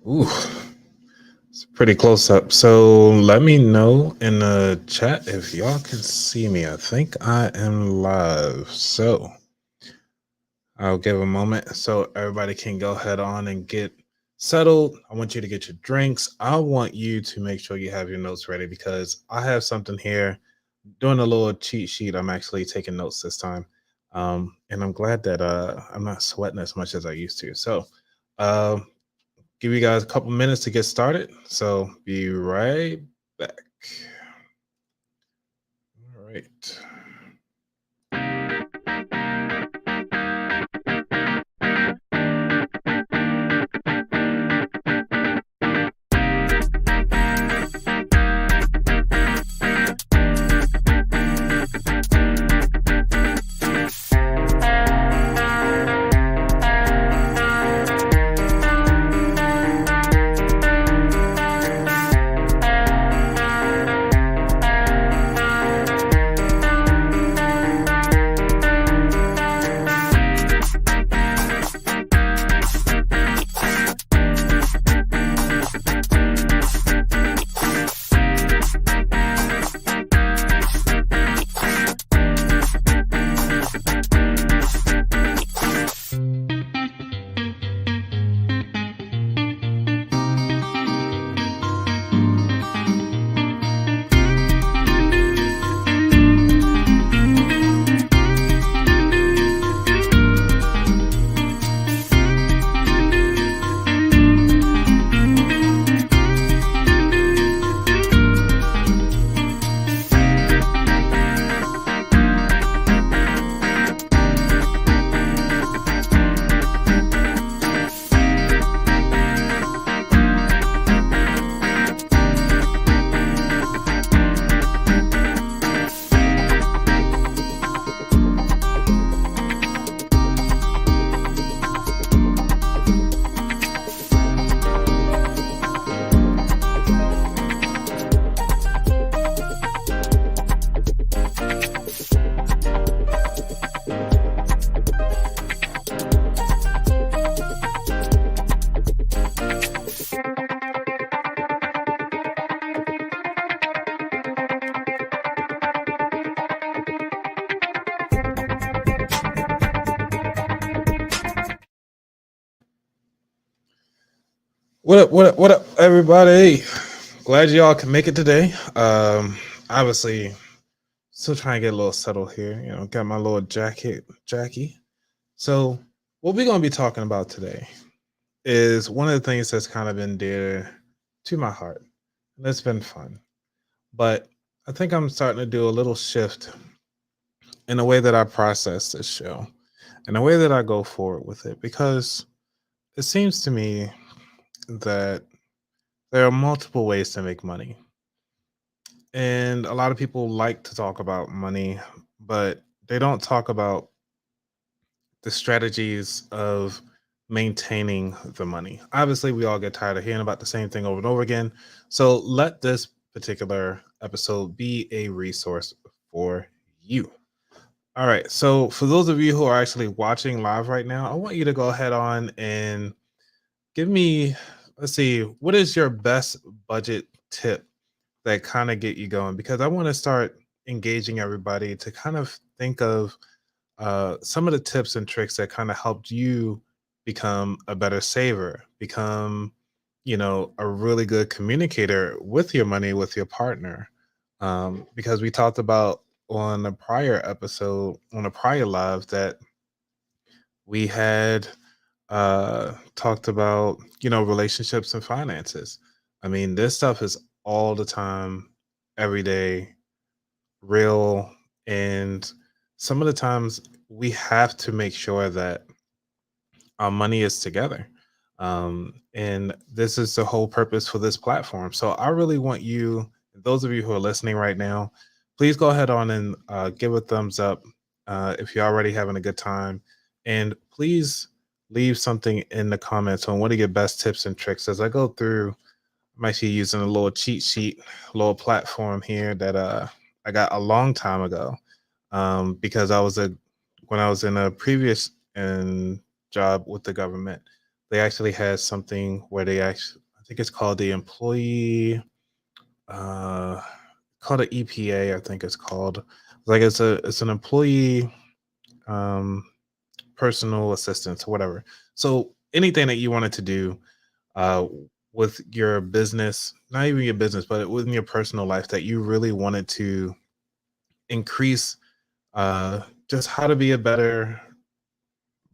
Ooh, it's pretty close up. So let me know in the chat if y'all can see me. I think I am live. So I'll give a moment so everybody can go ahead on and get settled. I want you to get your drinks. I want you to make sure you have your notes ready because I have something here. Doing a little cheat sheet. I'm actually taking notes this time. And I'm glad that I'm not sweating as much as I used to. So uh, give you guys a couple minutes to get started. So be right back. All right. What up? What up? What up, everybody? Glad y'all can make it today. Obviously, still trying to get a little settled here. Got my little Jackie. So, what we're gonna be talking about today is one of the things that's kind of been dear to my heart. And it's been fun, but I think I'm starting to do a little shift in the way that I process this show and the way that I go forward with it because it seems to me that there are multiple ways to make money. And a lot of people like to talk about money, but they don't talk about the strategies of maintaining the money. Obviously, we all get tired of hearing about the same thing over and over again. So let this particular episode be a resource for you. All right. So for those of you who are actually watching live right now, I want you to go ahead on and give me, let's see, what is your best budget tip that kind of get you going? Because I want to start engaging everybody to kind of think of some of the tips and tricks that kind of helped you become a better saver, become, a really good communicator with your money, with your partner. Because we talked about on a prior episode, on a prior live, that we had talked about, relationships and finances. I mean, this stuff is all the time, every day, real. And some of the times we have to make sure that our money is together. And this is the whole purpose for this platform. So I really want you, those of you who are listening right now, please go ahead on and give a thumbs up if you're already having a good time. And please leave something in the comments on what are your best tips and tricks as I go through. I'm actually using a little cheat sheet, little platform here that I got a long time ago because when I was in a previous job with the government. they actually had something where they actually, I think it's called the employee, uh, called an EPA. I think it's called like it's an employee um, personal assistance or whatever. So anything that you wanted to do uh, with your business, not even your business, but within your personal life that you really wanted to increase, uh, just how to be a better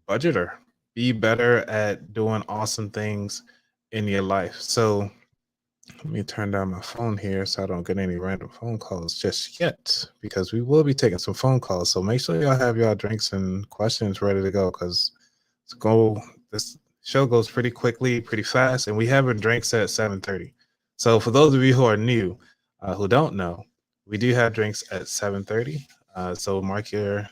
budgeter, be better at doing awesome things in your life. So let me turn down my phone here so I don't get any random phone calls just yet, because we will be taking some phone calls. So make sure y'all have y'all drinks and questions ready to go, because it's go this show goes pretty quickly, pretty fast, and we having drinks at 7:30. So for those of you who are new, who don't know, we do have drinks at 7:30. So mark your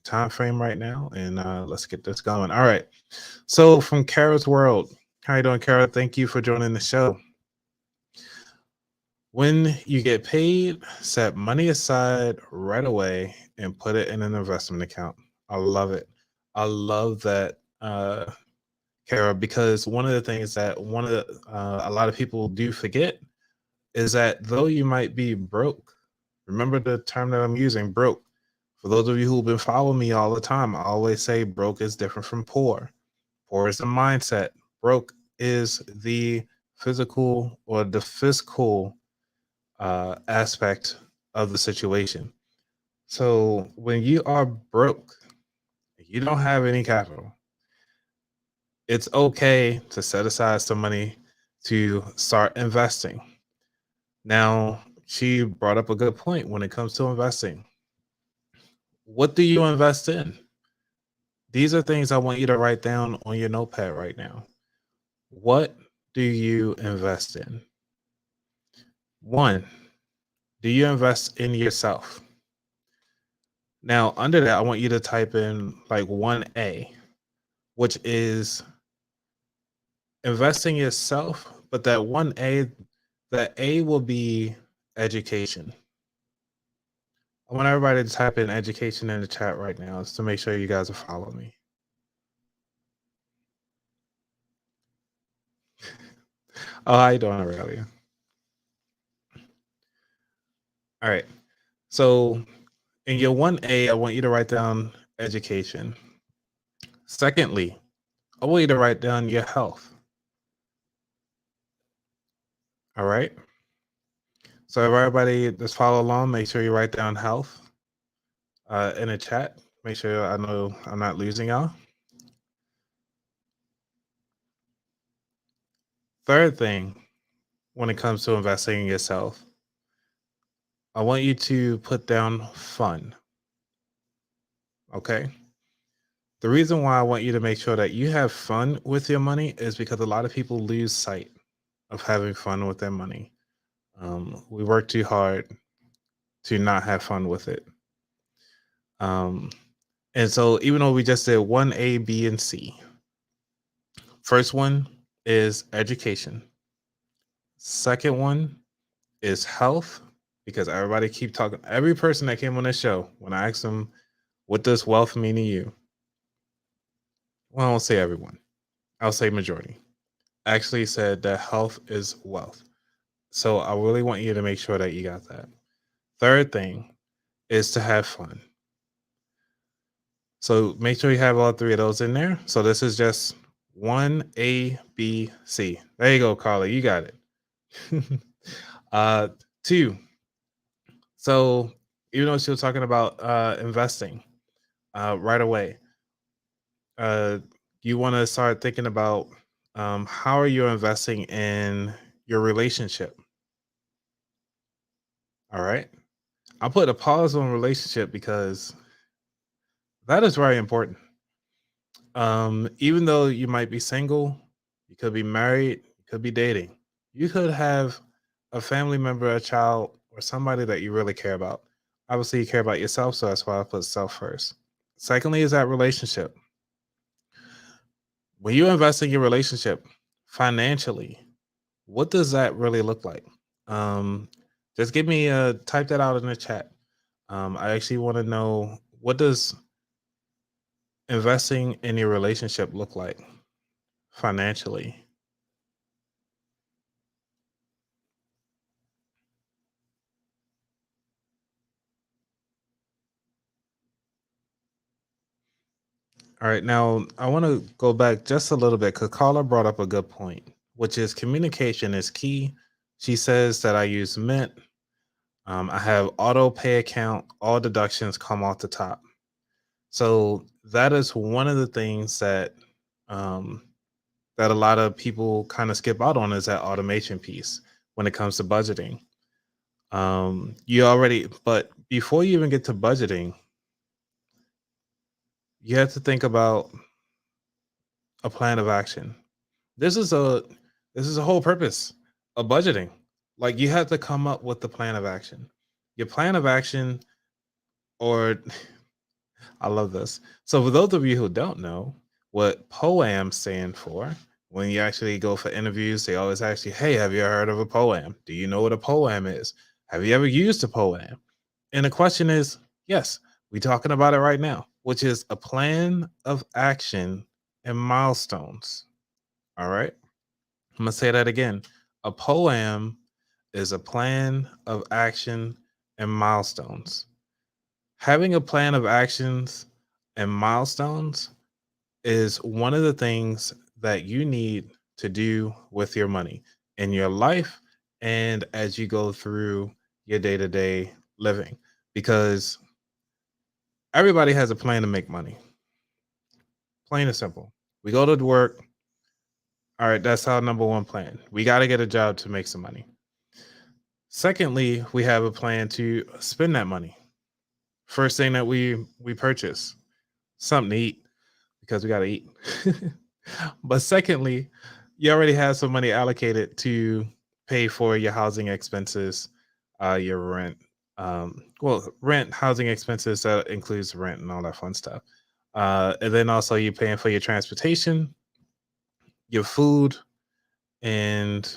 time frame right now, and let's get this going. All right. So from Kara's World, how you doing, Kara? Thank you for joining the show. When you get paid, set money aside right away and put it in an investment account. I love it. I love that, Kara, because one of the things that a lot of people do forget is that though you might be broke, remember the term that I'm using, broke. For those of you who've been following me all the time, I always say broke is different from poor. Poor is the mindset. Broke is the physical or the fiscal aspect of the situation. So when you are broke, you don't have any capital, it's okay to set aside some money to start investing. Now, she brought up a good point when it comes to investing. What do you invest in? These are things I want you to write down on your notepad right now. What do you invest in? One, do you invest in yourself? Now, under that, I want you to type in like 1A, which is investing yourself, but that 1A, that A will be education. I want everybody to type in education in the chat right now just to make sure you guys are following me. Oh, how you doing, Aurelia? All right. So in your 1A, I want you to write down education. Secondly, I want you to write down your health. All right. So everybody just follow along. Make sure you write down health in the chat. Make sure I know I'm not losing y'all. Third thing, when it comes to investing in yourself, I want you to put down fun. Okay. The reason why I want you to make sure that you have fun with your money is because a lot of people lose sight of having fun with their money. We work too hard to not have fun with it. Um, and so, even though we just did 1A, B, and C, first one is education. Second one is health, because everybody keep talking. Every person that came on this show, when I asked them, what does wealth mean to you? Well, I won't say everyone. I'll say majority. Actually said that health is wealth. So I really want you to make sure that you got that. Third thing is to have fun. So make sure you have all three of those in there. So this is just 1A, B, C. There you go, Carly. You got it. Two. So even though she was talking about investing right away, you want to start thinking about how are you investing in your relationship? All right. I'll put a pause on relationship because that is very important. Even though you might be single, you could be married, you could be dating, you could have a family member, a child, or somebody that you really care about. Obviously, you care about yourself, so that's why I put self first. Secondly, is that relationship. When you invest in your relationship financially, what does that really look like? Um, just give me type that out in the chat. I actually want to know, what does investing in your relationship look like financially. All right, now I want to go back just a little bit because Carla brought up a good point, which is communication is key. She says that I use Mint. I have auto pay account, all deductions come off the top. So that is one of the things um, that a lot of people kind of skip out on is that automation piece when it comes to budgeting. But before you even get to budgeting, you have to think about a plan of action. This is a this is a whole purpose of budgeting. Like you have to come up with the plan of action. Your plan of action, or I love this. So for those of you who don't know what POAM stand for, when you actually go for interviews, they always ask you, "Hey, have you ever heard of a POAM? Do you know what a POAM is? Have you ever used a POAM?" And the question is, yes, we're talking about it right now, which is a plan of action and milestones. All right. I'm gonna say that again. A POAM is a plan of action and milestones. Having a plan of actions and milestones is one of the things that you need to do with your money in your life and as you go through your day-to-day living, because everybody has a plan to make money, plain and simple. We go to work. All right, that's our number one plan. We got to get a job to make some money. Secondly, we have a plan to spend that money. First thing that we purchase, something to eat, because we got to eat. But secondly, you already have some money allocated to pay for your housing expenses, your rent. Rent, housing expenses, that includes rent and all that fun stuff. And then also you're paying for your transportation, your food, and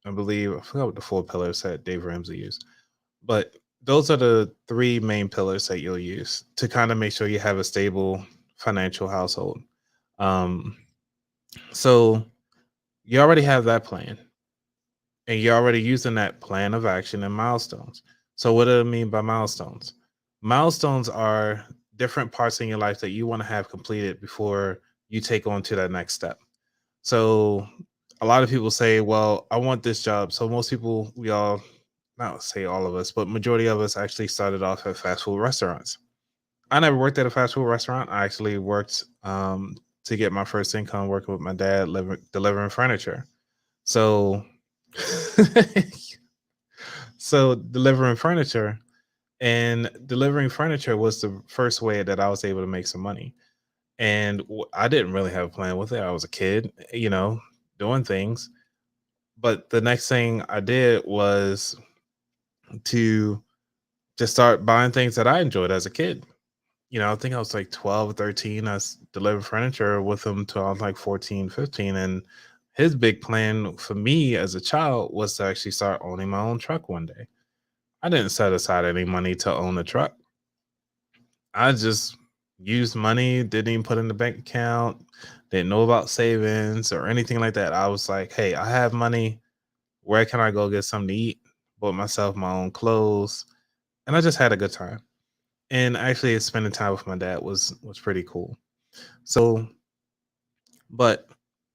I forgot what the four pillars that Dave Ramsey used. But those are the three main pillars that you'll use to kind of make sure you have a stable financial household. Um, so you already have that plan, and you're already using that plan of action and milestones. So what do I mean by milestones? Milestones are different parts in your life that you want to have completed before you take on to that next step. So a lot of people say, well, I want this job. So most people, we all, not say all of us, but majority of us actually started off at fast food restaurants. I never worked at a fast food restaurant. I actually worked to get my first income working with my dad, delivering furniture. So, so delivering furniture and delivering furniture was the first way that I was able to make some money. And I didn't really have a plan with it. I was a kid, doing things. But the next thing I did was to just start buying things that I enjoyed as a kid. I think I was like 12 or 13. I delivered furniture with him till I was like 14, 15. And his big plan for me as a child was to actually start owning my own truck one day. I didn't set aside any money to own a truck. I just used money, didn't even put in the bank account, didn't know about savings or anything like that. I was like, hey, I have money. Where can I go get something to eat? Bought myself my own clothes. And I just had a good time. And actually spending time with my dad was pretty cool. So, but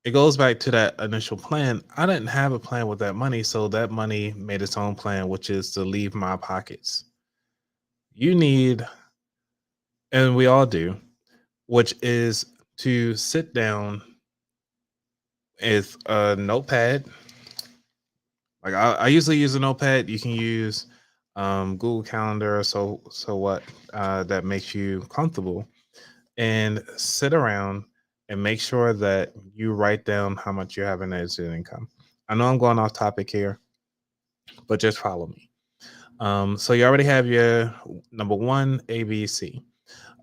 it goes back to that initial plan. I didn't have a plan with that money, so that money made its own plan, which is to leave my pockets. You need, and we all do, which is to sit down with a notepad. Like I usually use a notepad. You can use Google Calendar. So what that makes you comfortable, and sit around and make sure that you write down how much you have in as your income. I know I'm going off topic here, but just follow me. So you already have your number one, ABC.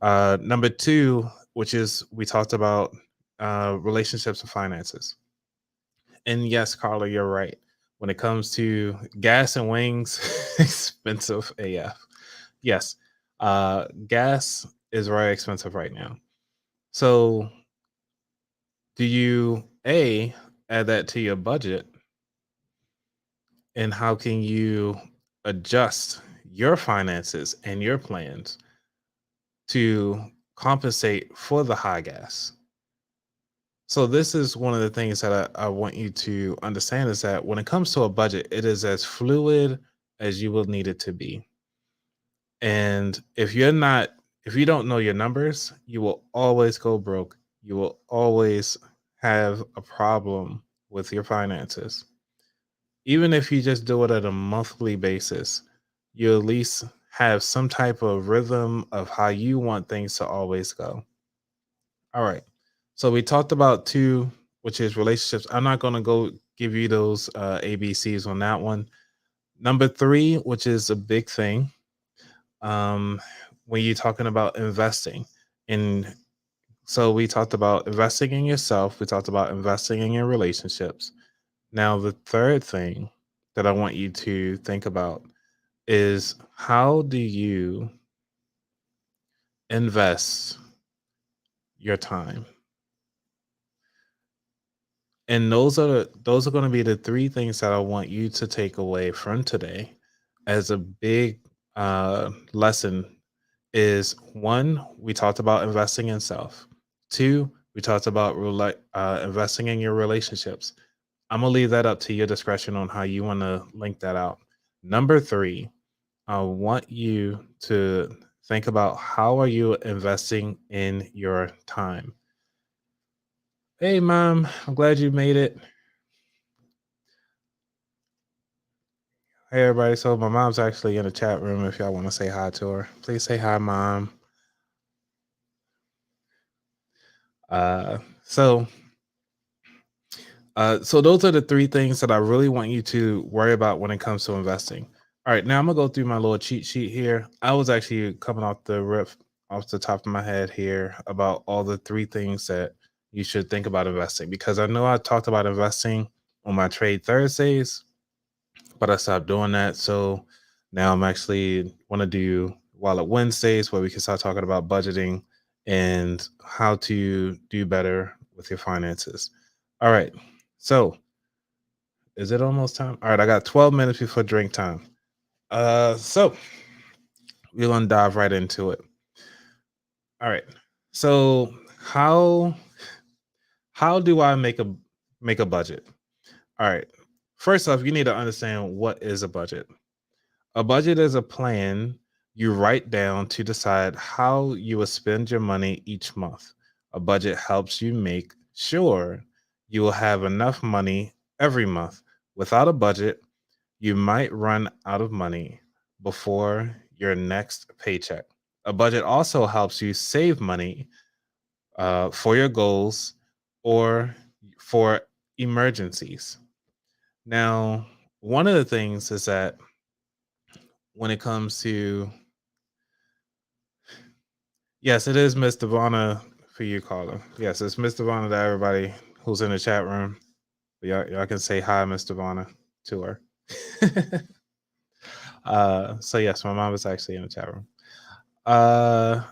Number two, which is we talked about relationships and finances. And yes, Carla, you're right. When it comes to gas and wings, expensive AF. Yes, gas is very expensive right now. So Do you A, add that to your budget? And how can you adjust your finances and your plans to compensate for the high gas? So this is one of the things that I want you to understand is that when it comes to a budget, it is as fluid as you will need it to be. And if you don't know your numbers, you will always go broke. You will always have a problem with your finances. Even if you just do it at a monthly basis, you at least have some type of rhythm of how you want things to always go. All right. So we talked about two, which is relationships. I'm not going to go give you those ABCs on that one. Number three, which is a big thing, um, when you're talking about investing. And so we talked about investing in yourself. We talked about investing in your relationships. Now, the third thing that I want you to think about is how do you invest your time? And those are going to be the three things that I want you to take away from today as a big lesson is one, we talked about investing in self. Two, we talked about investing in your relationships. I'm gonna leave that up to your discretion on how you want to link that out. Number three, I want you to think about how are you investing in your time. Hey, mom, I'm glad you made it. Hey, everybody. So my mom's actually in the chat room. If y'all want to say hi to her, please say hi, mom. Uh, so so those are the three things that I really want you to worry about when it comes to investing. All right, now I'm gonna go through my little cheat sheet here. I was actually coming off the rip off the top of my head here about all the three things that you should think about investing because I know I talked about investing on my trade Thursdays, but I stopped doing that. So now I'm actually want to do Wallet Wednesdays where we can start talking about budgeting and how to do better with your finances. All right. So is it almost time? All right, I got 12 minutes before drink time. So we're gonna dive right into it. All right. So how do I make a budget? All right. First off, you need to understand what is a budget. A budget is a plan you write down to decide how you will spend your money each month. A budget helps you make sure you will have enough money every month. Without a budget, you might run out of money before your next paycheck. A budget also helps you save money for your goals or for emergencies. Now, one of the things is that when it comes to, yes, it is Miss Devonna for you, caller. Yes, it's Miss Devonna to everybody who's in the chat room. Y'all can say hi, Miss Devonna, to her. So yes, my mom is actually in the chat room. Uh,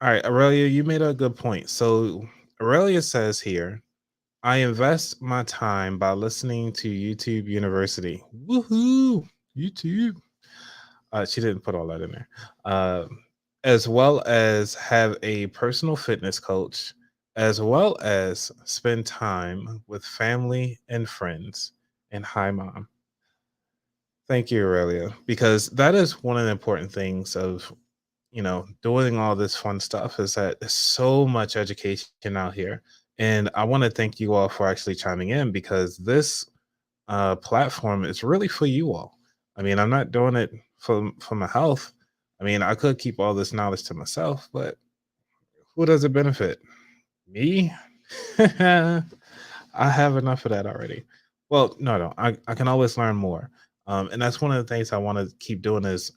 all right, Aurelia, you made a good point. So Aurelia says here, I invest my time by listening to YouTube University. Woohoo! YouTube. She didn't put all that in there. As well as have a personal fitness coach, as well as spend time with family and friends. And hi, mom. Thank you, Aurelia, because that is one of the important things of doing all this fun stuff is that there's so much education out here. And I want to thank you all for actually chiming in because this platform is really for you all. I mean, I'm not doing it for my health. I mean, I could keep all this knowledge to myself, but who does it benefit? Me? I have enough of that already. Well, no. I can always learn more. And that's one of the things I want to keep doing is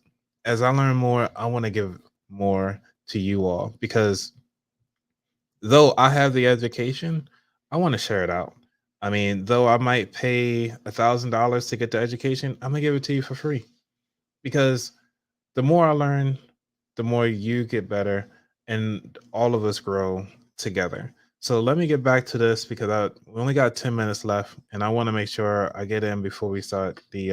as I learn more, I want to give more to you all because though I have the education, I want to share it out. I mean, though I might pay $1,000 to get the education, I'm gonna give it to you for free because the more I learn, the more you get better, and all of us grow together. So let me get back to this because we only got 10 minutes left, and I want to make sure I get in before we start the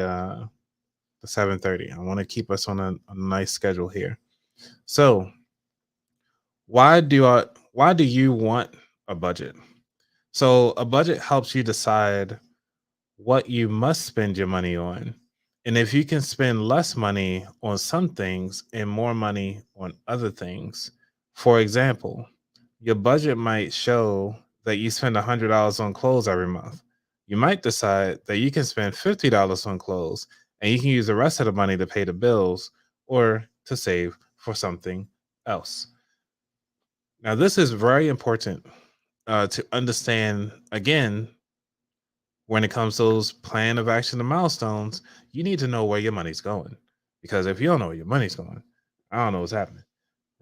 7:30. I want to keep us on a nice schedule here. So why do you want a budget? So a budget helps you decide what you must spend your money on. And if you can spend less money on some things and more money on other things, for example, your budget might show that you spend $100 on clothes every month. You might decide that you can spend $50 on clothes and you can use the rest of the money to pay the bills or to save for something else. Now, this is very important to understand again when it comes to those plan of action and milestones. You need to know where your money's going, because if you don't know where your money's going, I don't know what's happening.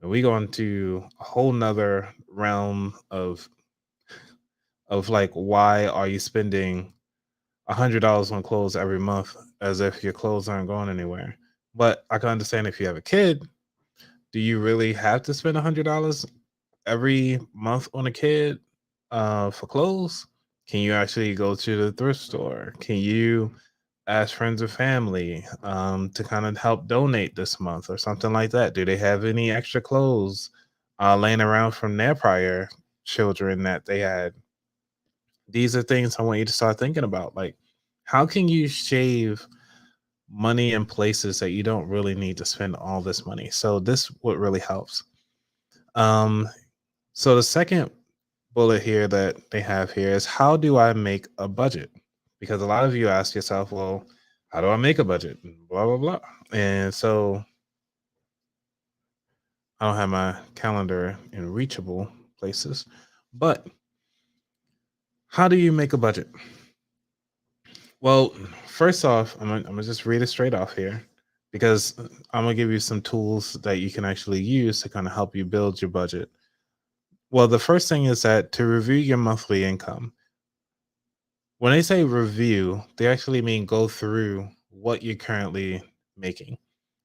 And we go into a whole nother realm of like, why are you spending $100 on clothes every month as if your clothes aren't going anywhere? But I can understand if you have a kid, do you really have to spend $100 every month on a kid for clothes? Can you actually go to the thrift store? Can you ask friends or family to kind of help donate this month or something like that? Do they have any extra clothes laying around from their prior children that they had? These are things I want you to start thinking about. Like, how can you shave money in places that you don't really need to spend all this money? So this what really helps. Um, so the second bullet here that they have here is, how do I make a budget? Because a lot of you ask yourself, well, how do I make a budget? Blah blah blah. And so I don't have my calendar in reachable places, but how do you make a budget? Well, first off, I'm gonna just read it straight off here, because I'm gonna give you some tools that you can actually use to kind of help you build your budget. Well, the first thing is that to review your monthly income. When they say review, they actually mean go through what you're currently making.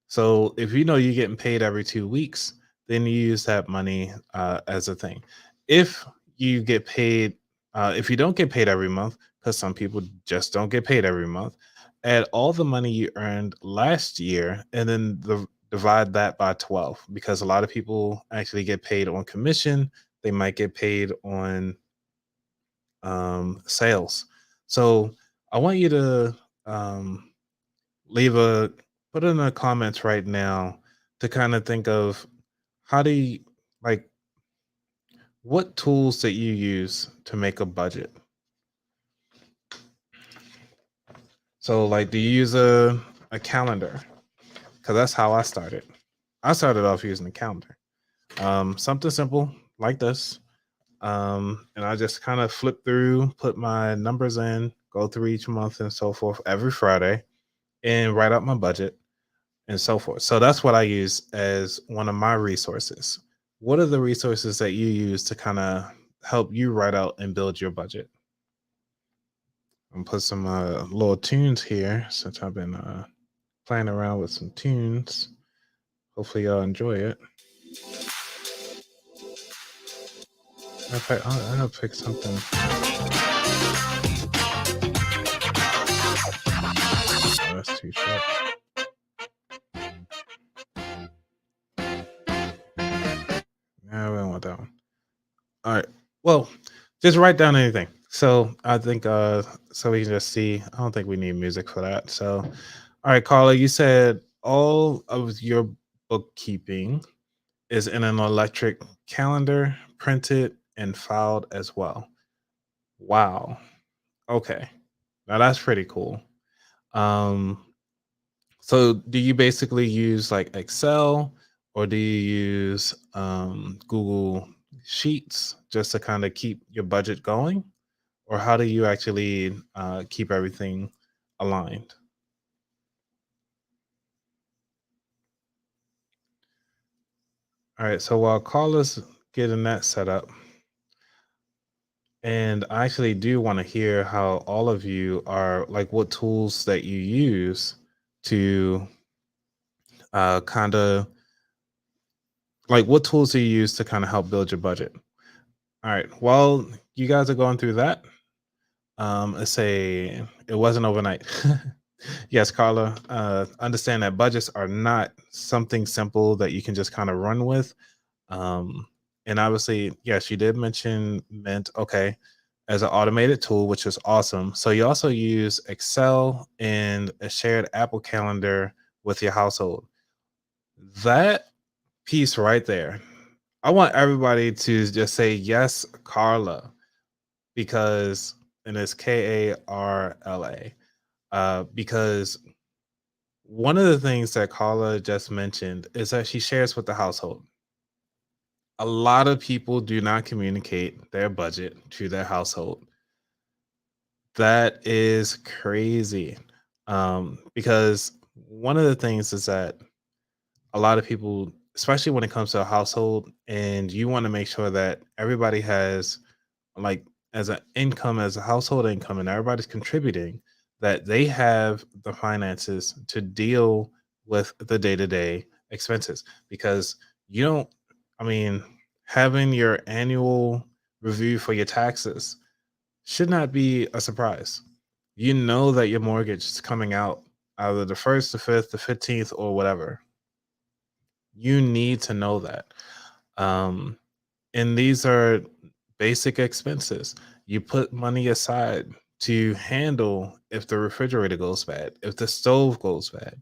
So if you know you're getting paid every 2 weeks, then you use that money as a thing. If you get paid, if you don't get paid every month, because some people just don't get paid every month, add all the money you earned last year and then divide that by 12, because a lot of people actually get paid on commission. They might get paid on sales. So I want you to um, leave a put in the comments right now to kind of think of, how do you, like, what tools that you use to make a budget. So like, do you use a calendar? Because that's how I started. I started off using a calendar, something simple like this. And I just kind of flip through, put my numbers in, go through each month and so forth every Friday, and write out my budget and so forth. So that's what I use as one of my resources. What are the resources that you use to kind of help you write out and build your budget? I'm put some little tunes here since I've been playing around with some tunes. Hopefully y'all enjoy it. In fact, I'm gonna pick something. Oh, that's too short. No, we don't want that one. All right. Well, just write down anything. So I think so we can just see. I don't think we need music for that. So all right, Carla, you said all of your bookkeeping is in an electric calendar, printed and filed as well. Wow. Okay. Now that's pretty cool. Um so do you basically use like Excel, or do you use Google Sheets just to kind of keep your budget going? Or how do you actually keep everything aligned? All right, so while Carla's getting that set up, and I actually do want to hear how all of you are, like, what tools that you use to kind of, like, what tools do you use to kind of help build your budget? All right. While you guys are going through that, let's say it wasn't overnight. Yes, Carla. Understand that budgets are not something simple that you can just kind of run with. Um, and obviously, yes, you did mention Mint, okay, as an automated tool, which is awesome. So you also use Excel and a shared Apple Calendar with your household. That piece right there, I want everybody to just say yes, Carla, because and it's Karla. Because one of the things that Carla just mentioned is that she shares with the household. A lot of people do not communicate their budget to their household. That is crazy. Because one of the things is that a lot of people, especially when it comes to a household, and you want to make sure that everybody has like as an income, as a household income, and everybody's contributing, that they have the finances to deal with the day-to-day expenses. Because you don't, I mean, having your annual review for your taxes should not be a surprise. You know that your mortgage is coming out either the first, the fifth, the 15th, or whatever. You need to know that. Um, and these are basic expenses. You put money aside to handle if the refrigerator goes bad, if the stove goes bad.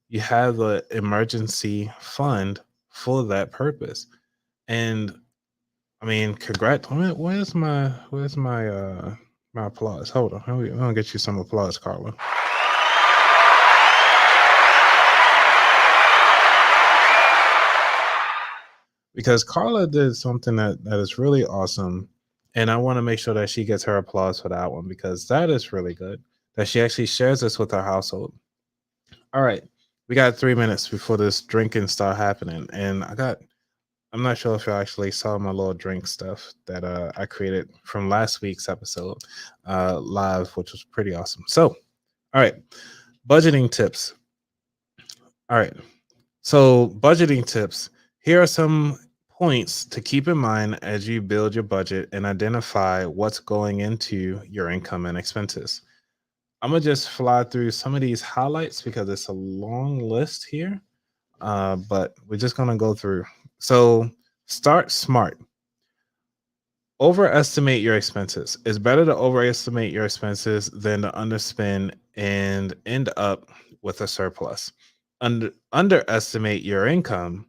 You have an emergency fund for that purpose. And I mean, congrats. Where's my my applause? Hold on. I'm gonna get you some applause, Carla. Because Carla did something that is really awesome. And I want to make sure that she gets her applause for that one because that is really good. That she actually shares this with her household. All right. We got 3 minutes before this drinking start happening. And I'm not sure if you actually saw my little drink stuff that I created from last week's episode live, which was pretty awesome. So, all right, budgeting tips. All right, so budgeting tips. Here are some points to keep in mind as you build your budget and identify what's going into your income and expenses. I'm gonna just fly through some of these highlights because it's a long list here, but we're just gonna go through. So, start smart. Overestimate your expenses. It's better to overestimate your expenses than to underspend and end up with a surplus. Underestimate your income.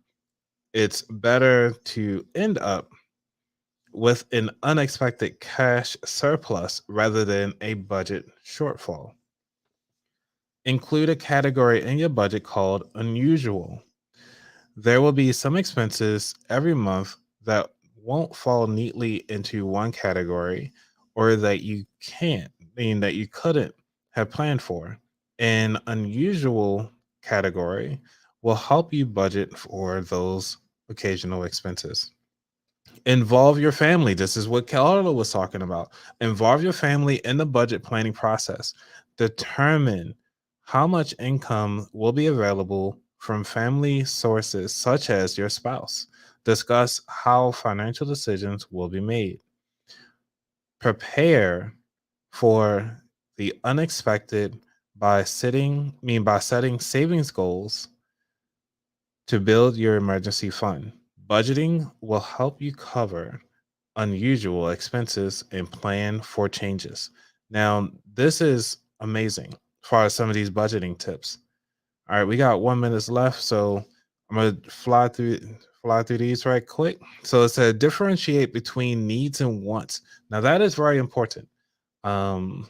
It's better to end up with an unexpected cash surplus rather than a budget shortfall. Include a category in your budget called unusual. There will be some expenses every month that won't fall neatly into one category or that you can't, meaning that you couldn't have planned for. An unusual category will help you budget for those occasional expenses. Involve your family. This is what Carla was talking about. Involve your family in the budget planning process. Determine how much income will be available from family sources, such as your spouse. Discuss how financial decisions will be made. Prepare for the unexpected by setting savings goals to build your emergency fund. Budgeting will help you cover unusual expenses and plan for changes. Now, this is amazing as far as some of these budgeting tips. All right, we got 1 minute left, so I'm gonna fly through these right quick. So it said differentiate between needs and wants. Now that is very important. Um,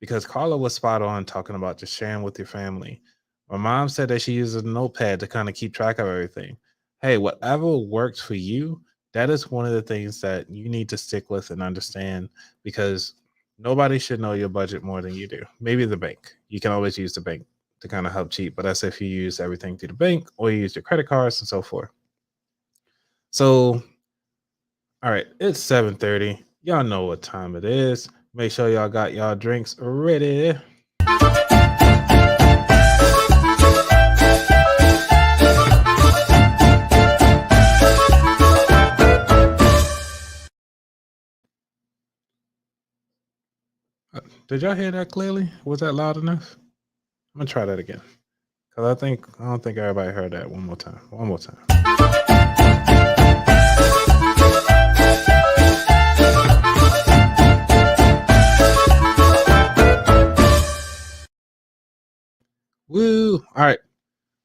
because Carla was spot on talking about just sharing with your family. My mom said that she uses a notepad to kind of keep track of everything. Hey, whatever works for you, that is one of the things that you need to stick with and understand because nobody should know your budget more than you do. Maybe the bank. You can always use the bank to kind of help cheat, but that's if you use everything through the bank or you use your credit cards and so forth. So, all right, it's 7:30. Y'all know what time it is. Make sure y'all got y'all drinks ready. Did y'all hear that clearly? Was that loud enough? I'm gonna try that again. Cause I don't think everybody heard that. One more time. One more time. Woo! All right,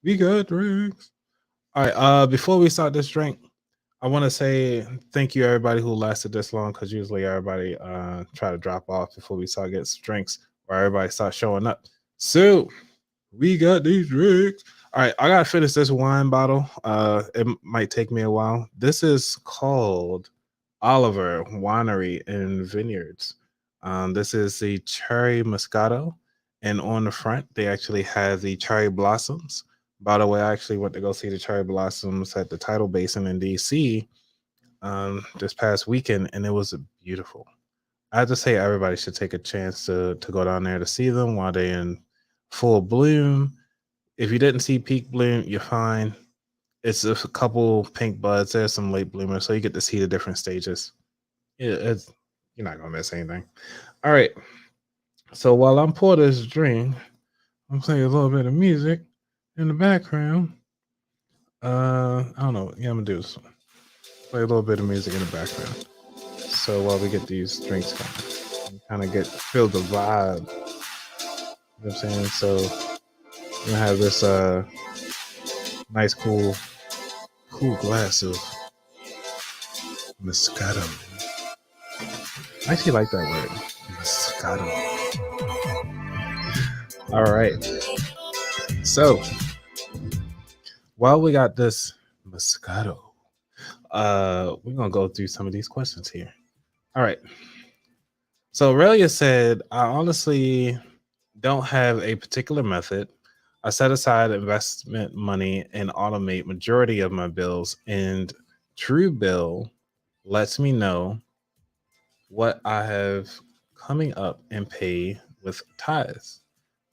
we got drinks. All right. Before we start this drink, I want to say thank you everybody who lasted this long, because usually everybody try to drop off before we start getting some drinks, or everybody start showing up. So we got these drinks. All right, I gotta finish this wine bottle. It might take me a while. This is called Oliver Winery and Vineyards. This is the cherry Moscato, and on the front they actually have the cherry blossoms. By the way, I actually went to go see the cherry blossoms at the Tidal Basin in DC this past weekend, and it was beautiful. I have to say everybody should take a chance to go down there to see them while they're in full bloom. If you didn't see peak bloom, you're fine. It's a couple pink buds. There's some late bloomers, so you get to see the different stages. It's you're not gonna miss anything. All right. So while I'm pouring this drink, I'm playing a little bit of music in the background. I don't know. Yeah, I'm gonna do this one. Play a little bit of music in the background. So while we get these drinks going, kind of feel the vibe. You know what I'm saying? So we're gonna have this nice cool glass of Moscato. I actually like that word. Moscato. All right. So while we got this Moscato, we're gonna go through some of these questions here. All right. So Aurelia said, I honestly don't have a particular method. I set aside investment money and automate majority of my bills, and Truebill lets me know what I have coming up and pay with tithes.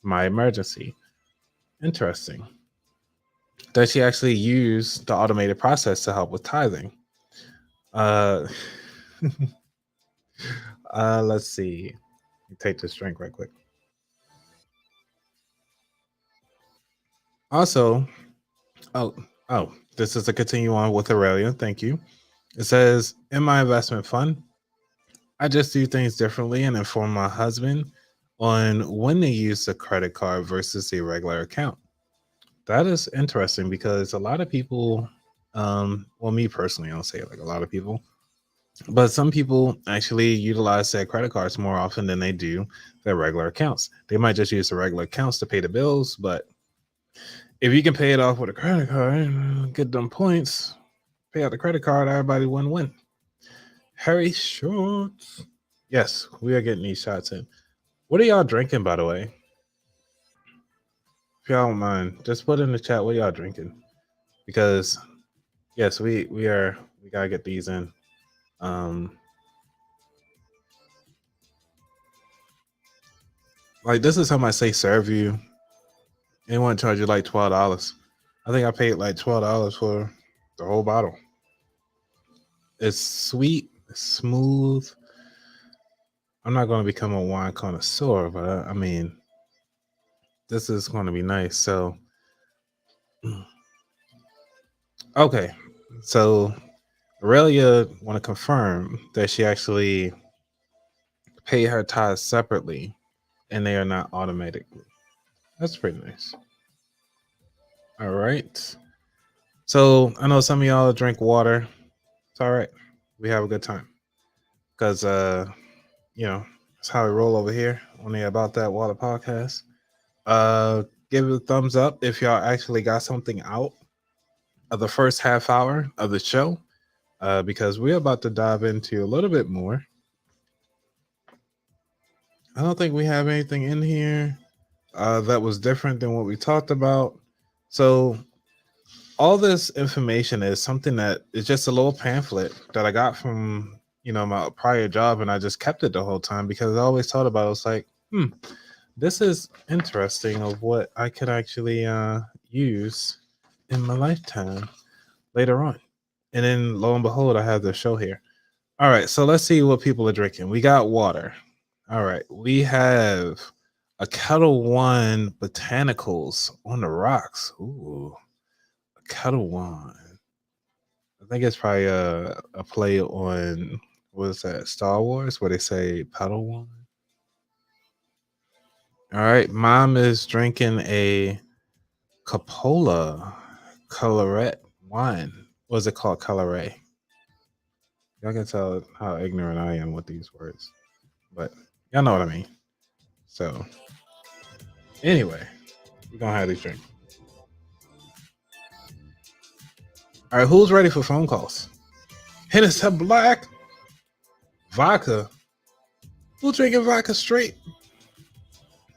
My emergency. Interesting. Does she actually use the automated process to help with tithing? Uh, let's see. Let me take this drink right quick. Also, this is a continue on with Aurelia. Thank you. It says, in my investment fund, I just do things differently and inform my husband on when to use the credit card versus a regular account. That is interesting, because a lot of people, well, me personally, I don't say it like a lot of people, but some people actually utilize their credit cards more often than they do their regular accounts. They might just use the regular accounts to pay the bills, but if you can pay it off with a credit card, get them points, pay out the credit card, everybody win-win. Harry Shorts. Yes, we are getting these shots in. What are y'all drinking, by the way? If y'all don't mind, just put in the chat what y'all drinking. Because yes, we gotta get these in. Like, this is how I say serve you. They want to charge you like $12. I think I paid like $12 for the whole bottle. It's sweet, it's smooth. I'm not going to become a wine connoisseur, but I mean, this is going to be nice. So, okay. So, Aurelia want to confirm that she actually paid her tithes separately, and they are not automatic. That's pretty nice. All right. So I know some of y'all drink water. It's all right. We have a good time, because that's how we roll over here on the About That Water podcast. Give it a thumbs up if y'all actually got something out of the first half hour of the show, because we're about to dive into a little bit more. I don't think we have anything in here that was different than what we talked about. So all this information is something that is just a little pamphlet that I got from my prior job, and I just kept it the whole time because I always thought about it. It's like, this is interesting of what I could actually use in my lifetime later on. And then lo and behold, I have the show here. All right, so let's see what people are drinking. We got water. All right. We have a Kettle One Botanicals on the rocks. Ooh, a Kettle One. I think it's probably a play on what is that, Star Wars, where they say Pedal One. All right. Mom is drinking a Capola Colorette wine. What is it called? Colorette. Y'all can tell how ignorant I am with these words, but y'all know what I mean. So, anyway, we're gonna have these drinks. All right, who's ready for phone calls? Hennessy Black vodka. Who drinking vodka straight?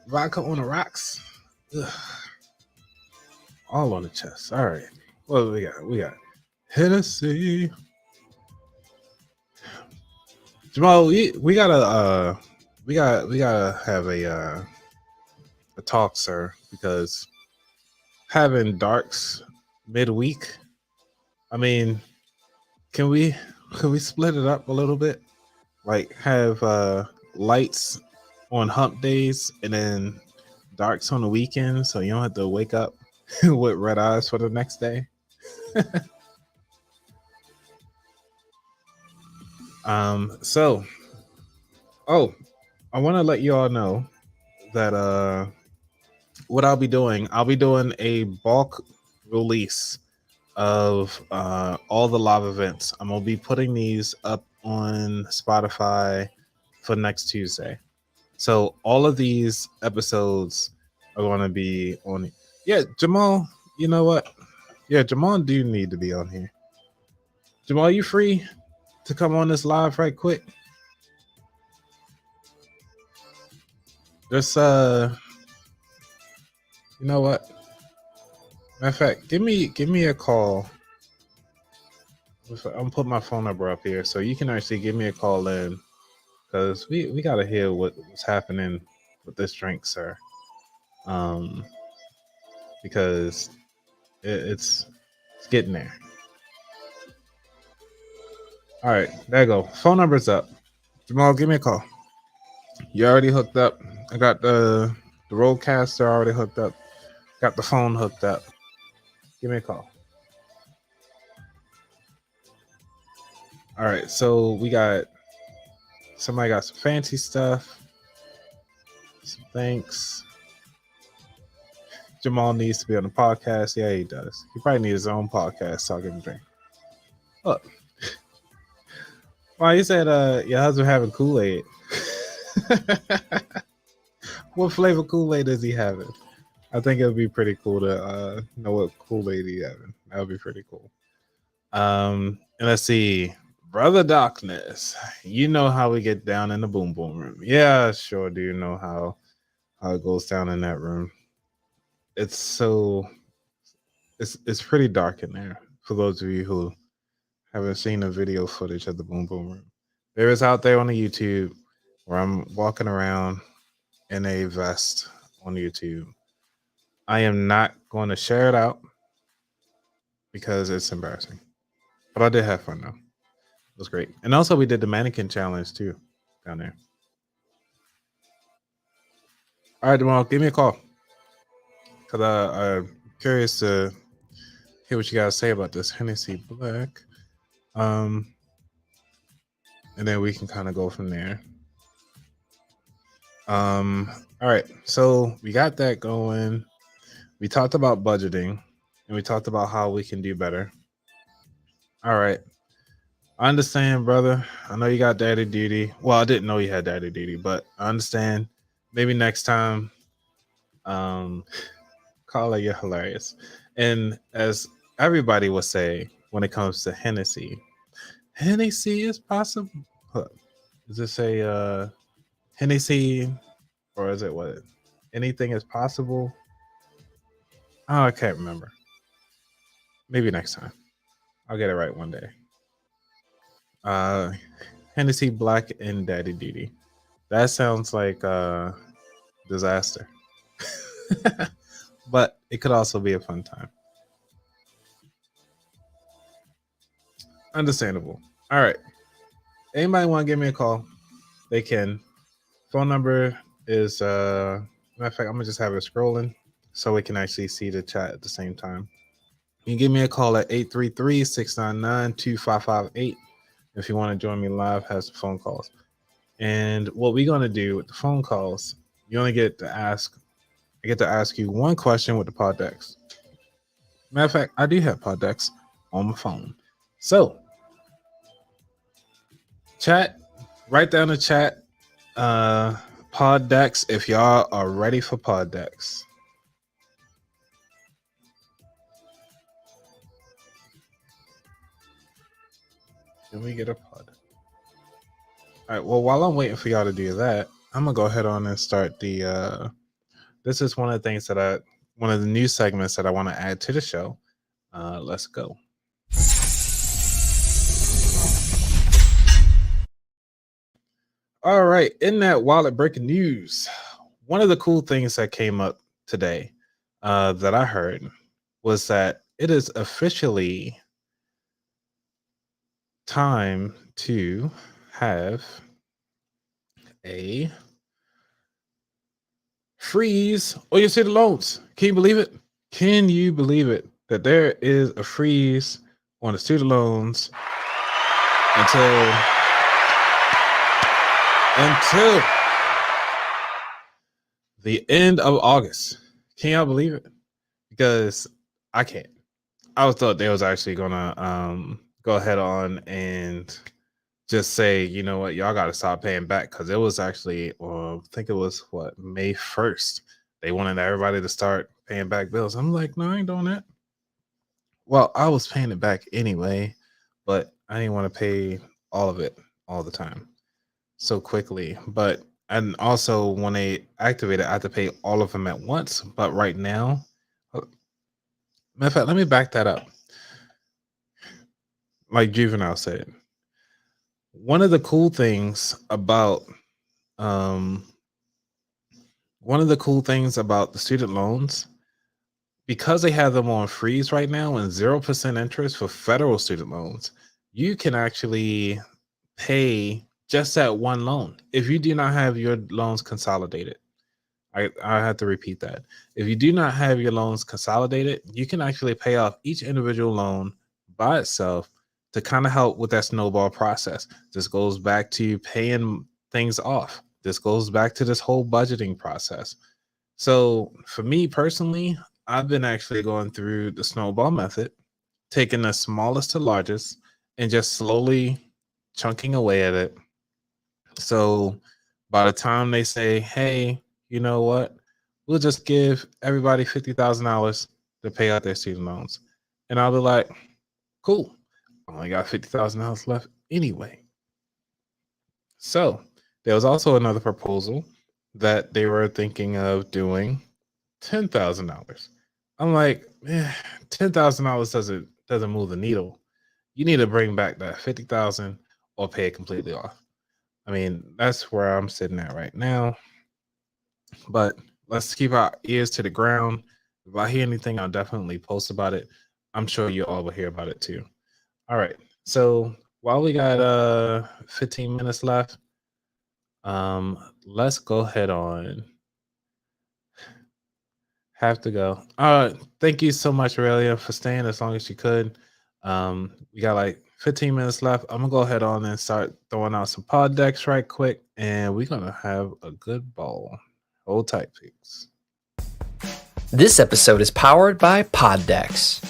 Vodka on the rocks. Ugh, all on the chest. All right. What do we got? We got Hennessy. Jamal, we gotta we gotta have a talk, sir, because having darks midweek. I mean, can we split it up a little bit? Like have lights on hump days and then darks on the weekend, so you don't have to wake up with red eyes for the next day. So oh, I want to let you all know that what I'll be doing a bulk release of all the live events. I'm gonna be putting these up on Spotify for next Tuesday. So all of these episodes are going to be on. Yeah, Jamal. You know what? Yeah, Jamal do need to be on here. Jamal, you free to come on this live right quick? Just you know what? Matter of fact, give me a call. I'm putting my phone number up here, so you can actually give me a call in because we gotta hear what's happening with this drink, sir. Um, because it's getting there. All right, there you go. Phone number's up. Jamal, give me a call. You already hooked up. I got the roadcaster already hooked up. Got the phone hooked up. Give me a call. All right, so we got somebody got some fancy stuff. Some thanks. Jamal needs to be on the podcast. Yeah, he does. He probably needs his own podcast. So I'll give him a drink. Look, well, you said your husband having Kool-Aid. What flavor Kool-Aid is he having? I think it would be pretty cool to know what Kool-Aid he having. That would be pretty cool. And let's see. Brother Darkness. You know how we get down in the boom boom room. Yeah, sure do you know how it goes down in that room. It's so it's pretty dark in there for those of you who haven't seen the video footage of the boom boom room. There is out there on the YouTube where I'm walking around in a vest on YouTube. I am not going to share it out because it's embarrassing. But I did have fun though. It was great. And also we did the mannequin challenge too down there. All right, Jamal, give me a call. Cause I'm curious to hear what you guys say about this Hennessy Black. And then we can kind of go from there. All right. So we got that going. We talked about budgeting and we talked about how we can do better. All right. I understand, brother. I know you got daddy duty. Well, I didn't know you had daddy duty, but I understand. Maybe next time, um, Carla, you're hilarious. And as everybody will say when it comes to Hennessy, Hennessy is possible. Does it say Hennessy or is it what? Anything is possible? Oh, I can't remember. Maybe next time. I'll get it right one day. Uh Hennessy Black and Daddy Duty. That sounds like disaster. But it could also be a fun time. Understandable. All right. Anybody want to give me a call? They can. Phone number is matter of fact, I'm gonna just have it scrolling so we can actually see the chat at the same time. You can give me a call at 833-699-2558 if you want to join me live, have some phone calls. And what we're gonna do with the phone calls, you only get to ask I get to ask you one question with the Poddecks. Matter of fact, I do have Poddecks on my phone. So chat, write down the chat. Poddecks if y'all are ready for Poddecks. Can we get a pod? All right. Well, while I'm waiting for y'all to do that, I'm gonna go ahead on and start the. This is one of the things that one of the new segments that I want to add to the show. Let's go. All right. In that wallet breaking news, one of the cool things that came up today that I heard was that it is officially time to have a freeze on your student loans. Can you believe it? Can you believe it that there is a freeze on the student loans until the end of August? Can y'all believe it? Because I can't. I thought they was actually gonna go ahead on and just say, you know what, y'all got to stop paying back, because it was actually, I think it was May 1st. They wanted everybody to start paying back bills. I'm like, no, I ain't doing that. Well, I was paying it back anyway, but I didn't want to pay all of it all the time so quickly. But and also when they activate it, I have to pay all of them at once. But right now, matter of fact, let me back that up. Like Juvenile said, one of the cool things about the student loans, because they have them on freeze right now and 0% interest for federal student loans, you can actually pay just that one loan if you do not have your loans consolidated. I have to repeat that. If you do not have your loans consolidated, you can actually pay off each individual loan by itself to kind of help with that snowball process. This goes back to paying things off. This goes back to this whole budgeting process. So for me personally, I've been actually going through the snowball method, taking the smallest to largest and just slowly chunking away at it. So by the time they say, hey, you know what, we'll just give everybody $50,000 to pay out their student loans. And I'll be like, cool. I only got $50,000 left anyway. So there was also another proposal that they were thinking of doing $10,000. I'm like, $10,000 doesn't move the needle. You need to bring back that 50,000 or pay it completely off. I mean, that's where I'm sitting at right now. But let's keep our ears to the ground. If I hear anything, I'll definitely post about it. I'm sure you all will hear about it too. All right. So while we got 15 minutes left, let's go ahead on. Have to go. Thank you so much, Aurelia, for staying as long as you could. We got like 15 minutes left. I'm gonna go ahead on and start throwing out some pod decks right quick, and we're gonna have a good ball. Hold tight, peeps. This episode is powered by Poddecks.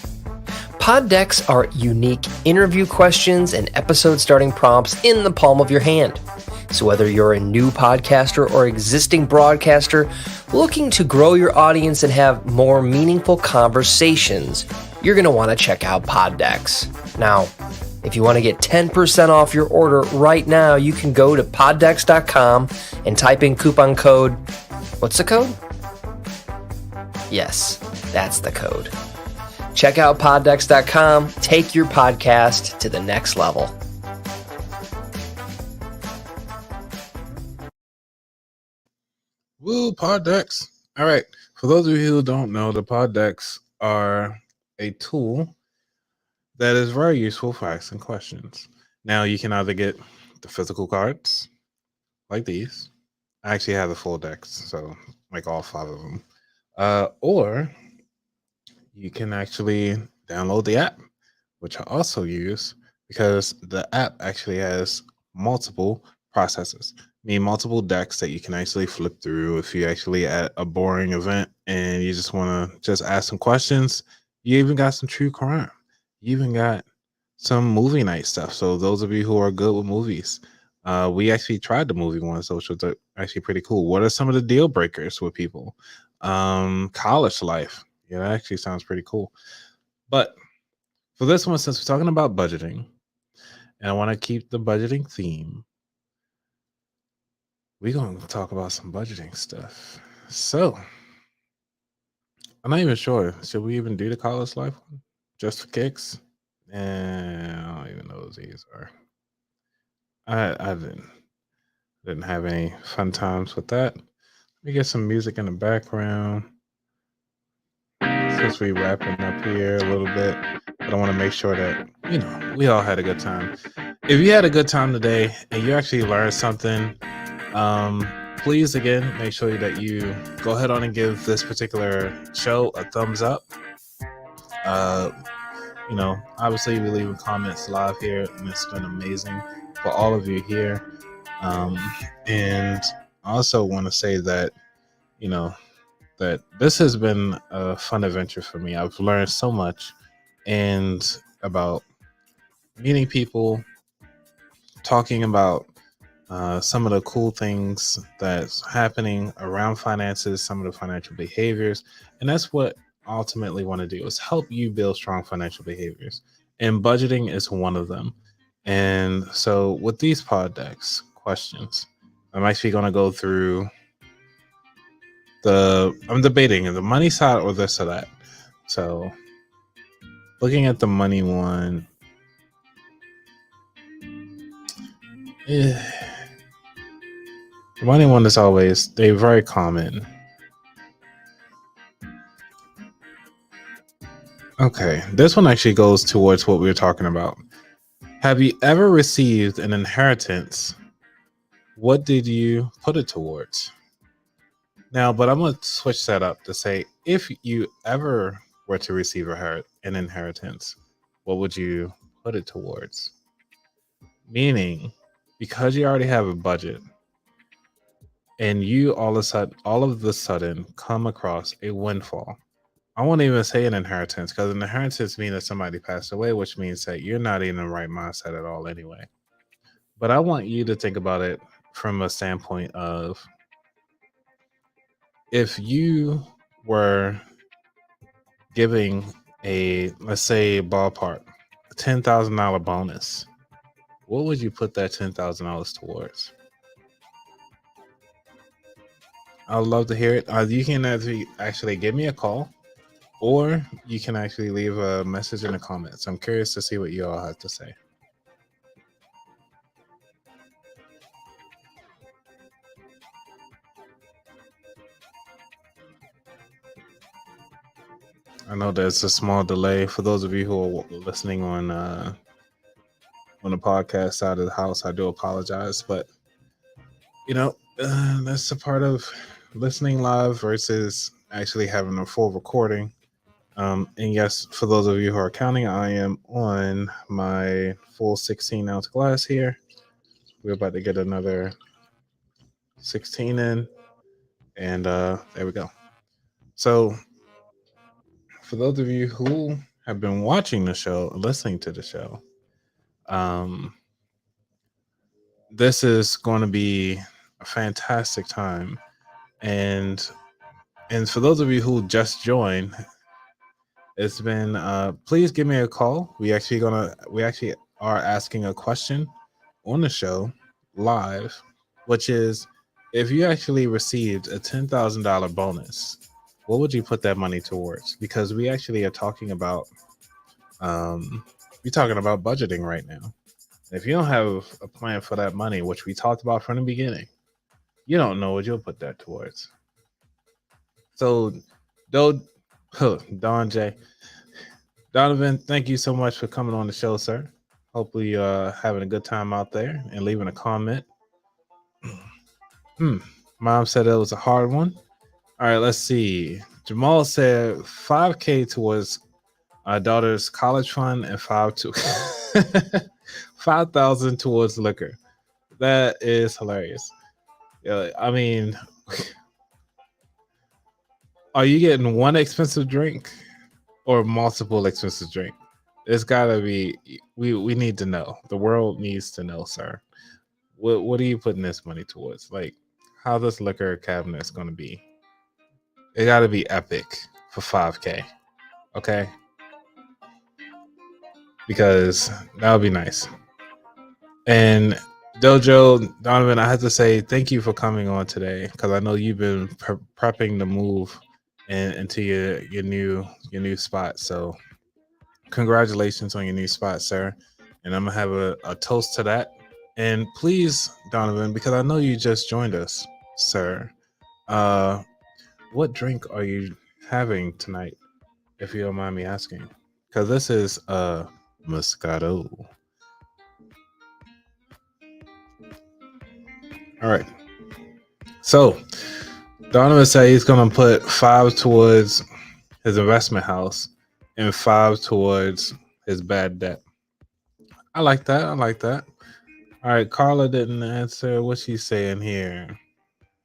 Poddecks are unique interview questions and episode starting prompts in the palm of your hand. So whether you're a new podcaster or existing broadcaster looking to grow your audience and have more meaningful conversations, you're going to want to check out Poddecks. Now, if you want to get 10% off your order right now, you can go to poddecks.com and type in coupon code. What's the code? Yes, that's the code. Check out poddecks.com. Take your podcast to the next level. Woo, Poddecks. All right. For those of you who don't know, the Poddecks are a tool that is very useful for asking questions. Now, you can either get the physical cards like these, I actually have the full decks, so like all 5 of them. Or you can actually download the app, which I also use because the app actually has multiple processes, mean multiple decks that you can actually flip through. If you actually at a boring event and you just want to just ask some questions, you even got some true crime. You even got some movie night stuff. So those of you who are good with movies, we actually tried the movie one, so which was actually pretty cool. What are some of the deal breakers with people? College life. Yeah, that actually sounds pretty cool. But for this one, since we're talking about budgeting, and I want to keep the budgeting theme, we're going to talk about some budgeting stuff. So I'm not even sure. Should we even do the college life one just for kicks? And I don't even know what these are. I didn't have any fun times with that. Let me get some music in the background since we wrapping up here a little bit. But I want to make sure that we all had a good time. If you had a good time today and you actually learned something, please again make sure that you go ahead on and give this particular show a thumbs up. Uh, obviously we leaving comments live here, and it's been amazing for all of you here. And I also want to say that you know that this has been a fun adventure for me. I've learned so much and about meeting people, talking about some of the cool things that's happening around finances, some of the financial behaviors, and that's what I ultimately want to do is help you build strong financial behaviors. And budgeting is one of them. And so with these pod decks questions, I'm actually going to go through I'm debating the money side or this or that. So looking at the money one, the money one is they're very common. Okay, this one actually goes towards what we were talking about. Have you ever received an inheritance? What did you put it towards? Now, but I'm going to switch that up to say if you ever were to receive an inheritance, what would you put it towards? Meaning, because you already have a budget and you all of the sudden come across a windfall. I won't even say an inheritance because an inheritance means that somebody passed away, which means that you're not in the right mindset at all anyway. But I want you to think about it from a standpoint of if you were giving let's say, ballpark, $10,000 bonus, what would you put that $10,000 towards? I'd love to hear it. You can actually give me a call, or you can actually leave a message in the comments. I'm curious to see what you all have to say. I know there's a small delay for those of you who are listening on the podcast side of the house. I do apologize, but that's a part of listening live versus actually having a full recording. And yes, for those of you who are counting, I am on my full 16-ounce glass here. We're about to get another 16 in, and there we go. So for those of you who have been watching the show, listening to the show, this is going to be a fantastic time. And for those of you who just joined, it's been please give me a call. We actually are asking a question on the show live, which is if you actually received a $10,000 bonus, what would you put that money towards? Because we actually are talking about we're talking about budgeting right now. If you don't have a plan for that money, which we talked about from the beginning, you don't know what you'll put that towards. So, Don J. Donovan, thank you so much for coming on the show, sir. Hopefully you're having a good time out there and leaving a comment. Mom said it was a hard one. All right, let's see. Jamal said 5K towards our daughter's college fund and 5,000 towards liquor. That is hilarious. Yeah, I mean, are you getting one expensive drink or multiple expensive drink? It's gotta be. We need to know. The world needs to know, sir. What are you putting this money towards? Like, how this liquor cabinet is gonna be? It gotta be epic for 5K. Okay, because that would be nice. And Dojo Donovan, I have to say thank you for coming on today because I know you've been prepping to move into your new spot. So congratulations on your new spot, sir. And I'm gonna have a toast to that. And please, Donovan, because I know you just joined us, sir. Uh, what drink are you having tonight, if you don't mind me asking? Because this is Moscato. All right. So Donovan said he's gonna put 5 towards his investment house and 5 towards his bad debt. I like that. I like that. All right, Carla didn't answer. What's she saying here?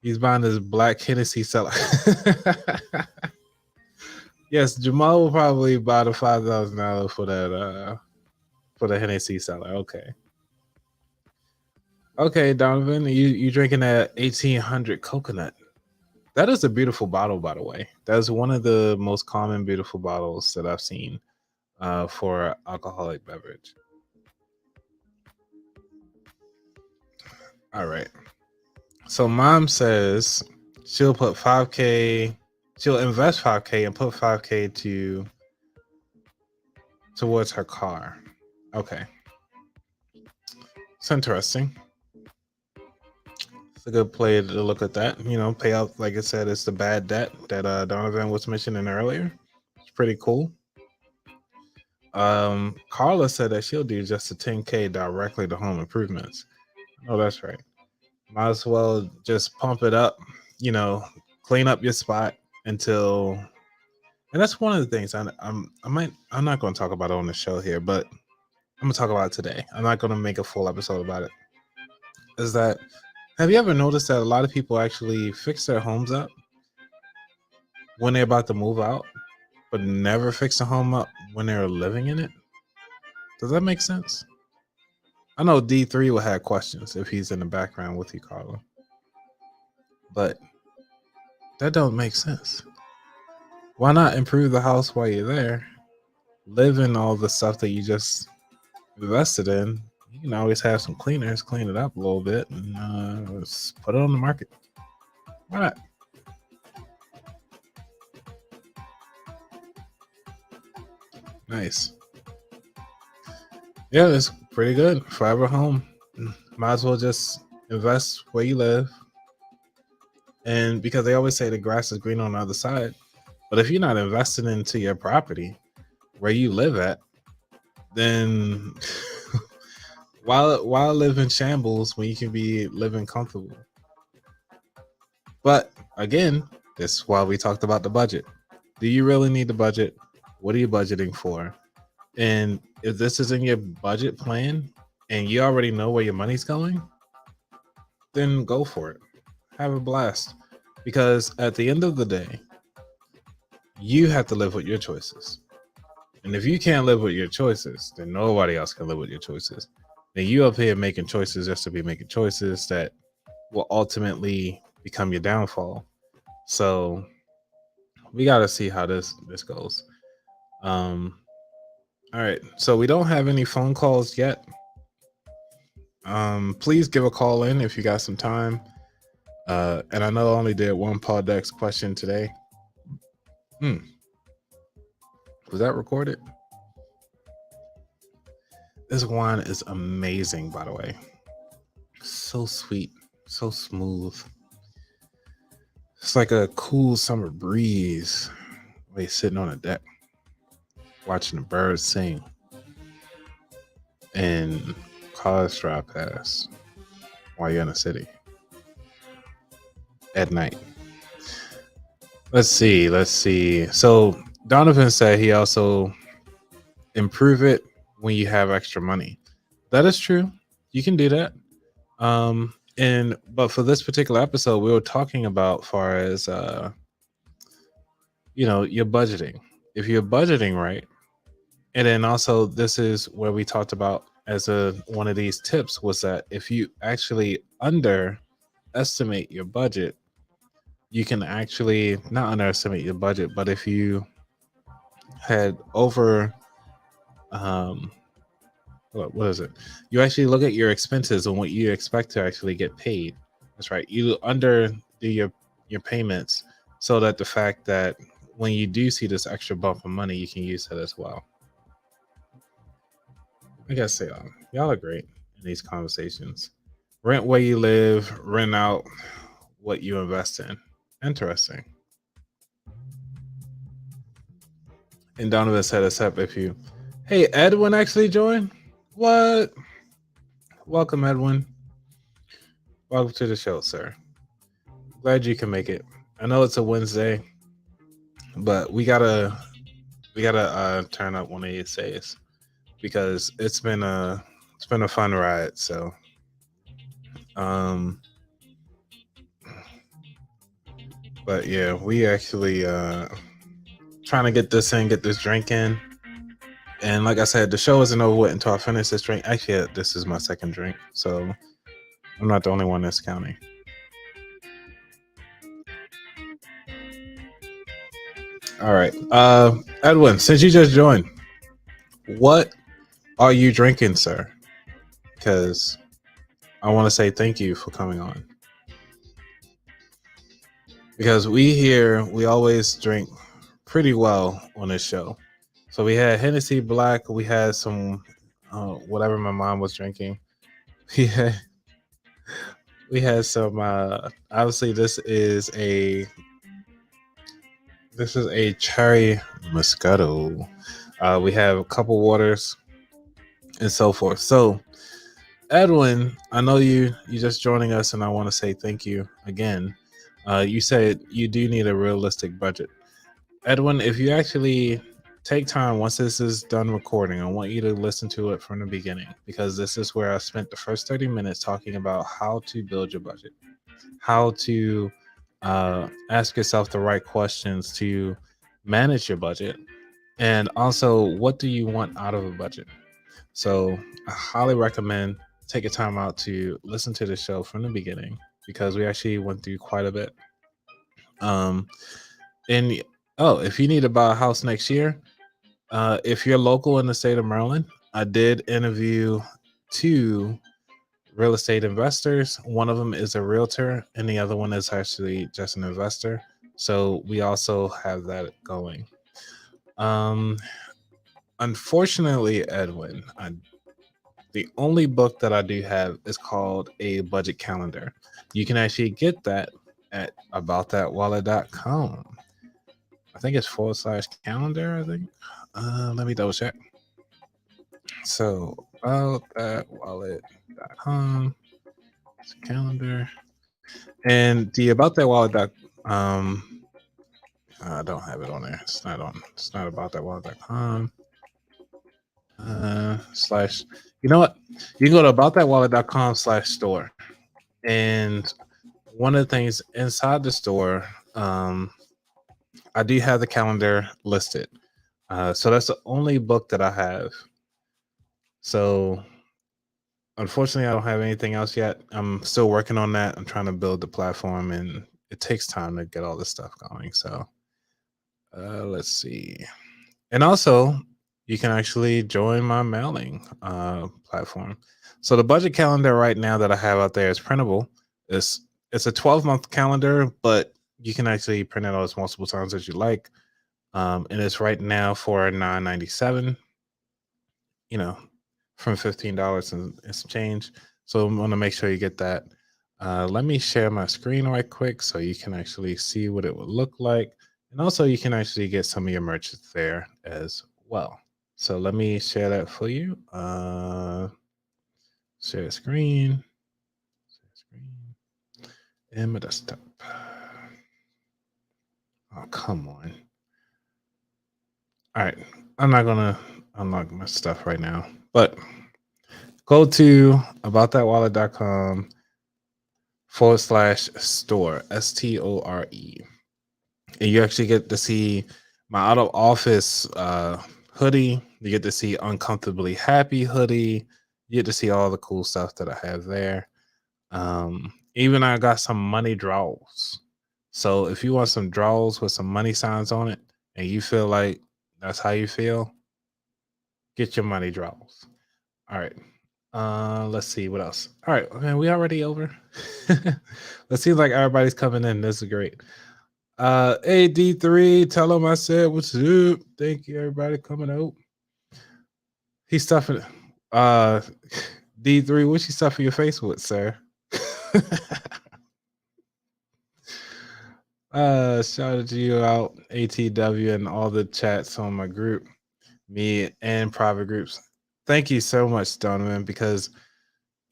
He's buying his black Hennessy cellar. Yes, Jamal will probably buy the $5,000 for the Hennessy cellar. Okay. Okay, Donovan, you drinking that 1800 coconut. That is a beautiful bottle, by the way. That's one of the most common beautiful bottles that I've seen for alcoholic beverage. All right. So mom says she'll put 5K, she'll invest 5K and put 5K towards her car. Okay. It's interesting. It's a good play to look at that. You know, pay out, like I said, it's the bad debt that Donovan was mentioning earlier. It's pretty cool. Carla said that she'll do just a 10K directly to home improvements. Oh, that's right. Might as well just pump it up, you know, clean up your spot until, and that's one of the things I'm not going to talk about it on the show here, but I'm going to talk about it today. I'm not going to make a full episode about it. Is that, have you ever noticed that a lot of people actually fix their homes up when they're about to move out, but never fix the home up when they're living in it? Does that make sense? I know D3 will have questions if he's in the background with you, Carla. But that don't make sense. Why not improve the house while you're there? Live in all the stuff that you just invested in. You can always have some cleaners clean it up a little bit and just put it on the market. Why not? Nice. Yeah, it's pretty good. Forever home. Might as well just invest where you live. And because they always say the grass is green on the other side. But if you're not investing into your property where you live at, then why live in shambles when you can be living comfortable? But again, this is why we talked about the budget. Do you really need the budget? What are you budgeting for? And if this is in your budget plan and you already know where your money's going, then go for it. Have a blast. Because at the end of the day, you have to live with your choices. And if you can't live with your choices, then nobody else can live with your choices. Then you up here making choices just to be making choices that will ultimately become your downfall. So we got to see how this goes. All right. So we don't have any phone calls yet. Please give a call in if you got some time. And I know I only did one Poddecks question today. Was that recorded? This wine is amazing, by the way. So sweet, so smooth. It's like a cool summer breeze. Way sitting on a deck, watching the birds sing, and cars drive past while you're in the city. at night. Let's see. Let's see. So Donovan said he also improve it when you have extra money. That is true. You can do that. And but for this particular episode, we were talking about far as your budgeting. If you're budgeting right, and then also this is where we talked about as a one of these tips was that if you actually underestimate your budget, you can actually not underestimate your budget, but if you had over um what is it? You actually look at your expenses and what you expect to actually get paid. That's right. You under do your payments so that the fact that when you do see this extra bump of money, you can use that as well. I guess y'all are great in these conversations. Rent where you live, rent out what you invest in. Interesting. And Donovan set us up if you hey, Edwin actually joined? What? Welcome, Edwin. Welcome to the show, sir. Glad you can make it. I know it's a Wednesday, but we gotta turn up one of these days because it's been a fun ride. So um but yeah, we actually trying to get this drink in. And like I said, the show isn't over with until I finish this drink. Actually, this is my second drink, so I'm not the only one that's counting. All right. Edwin, since you just joined, what are you drinking, sir? Because I want to say thank you for coming on. Because we always drink pretty well on this show. So we had Hennessy Black, we had some whatever my mom was drinking. We had some obviously this is a cherry Moscato. We have a couple waters and so forth. So Edwin, I know you just joining us, and I want to say thank you again. You said you do need a realistic budget. Edwin, if you actually take time once this is done recording, I want you to listen to it from the beginning because this is where I spent the first 30 minutes talking about how to build your budget, how to ask yourself the right questions to manage your budget, and also what do you want out of a budget. So I highly recommend take a time out to listen to the show from the beginning because we actually went through quite a bit. Um, and if you need to buy a house next year, if you're local in the state of Maryland, I did interview two real estate investors. One of them is a realtor, and the other one is actually just an investor. So we also have that going. Um, Unfortunately, Edwin, the only book that I do have is called A Budget Calendar. You can actually get that at aboutthatwallet.com. I think it's /calendar, I think. Let me double check. So aboutthatwallet.com calendar. And the aboutthatwallet. I don't have it on there. It's not aboutthatwallet.com. Slash, you know what? You can go to aboutthatwallet.com/store. And one of the things inside the store, I do have the calendar listed. So that's the only book that I have. So unfortunately, I don't have anything else yet. I'm still working on that. I'm trying to build the platform, and it takes time to get all this stuff going. So let's see. And also, you can actually join my mailing platform. So the budget calendar right now that I have out there is printable. It's a 12-month calendar, but you can actually print it out as multiple times as you like. And it's right now for $9.97. From $15 and some change. So I'm gonna make sure you get that. Let me share my screen right quick so you can actually see what it would look like. And also you can actually get some of your merch there as well. So let me share that for you. Share screen. And my desktop. Oh, come on. All right. I'm not going to unlock my stuff right now, but go to aboutthatwallet.com/store, STORE. And you actually get to see my out of office hoodie. You get to see Uncomfortably Happy hoodie. You get to see all the cool stuff that I have there. Even I got some money draws. So if you want some draws with some money signs on it and you feel like that's how you feel, get your money draws. All right. Let's see what else. All right, man, we already over. It seems like everybody's coming in. This is great. AD3, tell him I said what's up. Thank you, everybody coming out. He's stuffing D3, what you stuffing your face with, sir? Shout you out, ATW, and all the chats on my group, me and private groups. Thank you so much, Donovan, because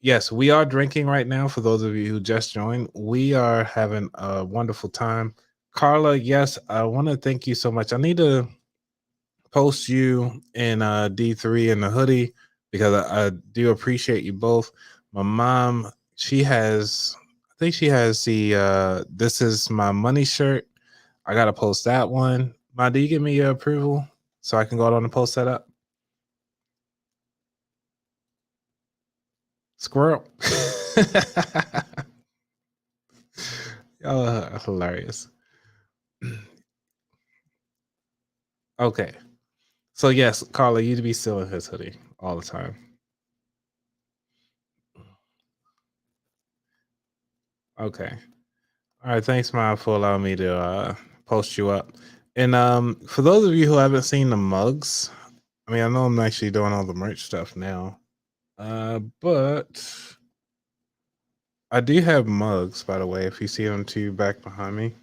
yes, we are drinking right now. For those of you who just joined, we are having a wonderful time. Carla, yes, I want to thank you so much. I need to post you in D3 in the hoodie because I do appreciate you both. My mom, I think she has the This Is My Money shirt. I gotta post that one. Ma, do you give me your approval so I can go on and post that up? Squirrel. Oh, hilarious. Okay. So yes, Carla, you'd be stealing his hoodie all the time. Okay. All right. Thanks, Mom, for allowing me to post you up. And for those of you who haven't seen the mugs, I mean, I know I'm actually doing all the merch stuff now. But I do have mugs, by the way, if you see them two back behind me.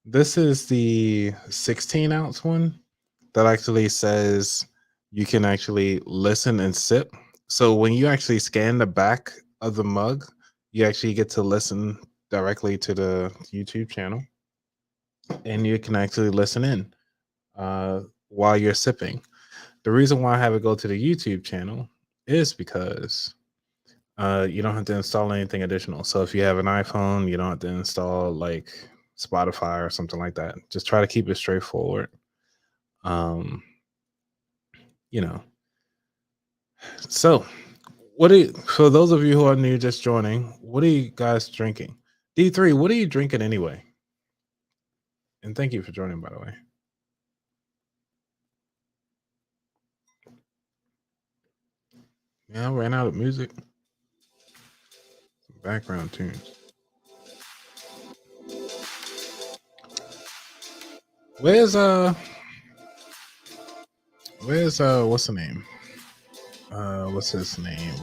This is the 16 ounce one that actually says you can actually listen and sip. So when you actually scan the back of the mug, you actually get to listen directly to the YouTube channel and you can actually listen in while you're sipping. The reason why I have it go to the YouTube channel is because you don't have to install anything additional. So if you have an iPhone, you don't have to install like Spotify or something like that. Just try to keep it straightforward. Um, you know. So, for those of you who are new just joining, what are you guys drinking? D3, what are you drinking anyway? And thank you for joining, by the way. Yeah, I ran out of music. Some background tunes. Where's what's the name? What's his name?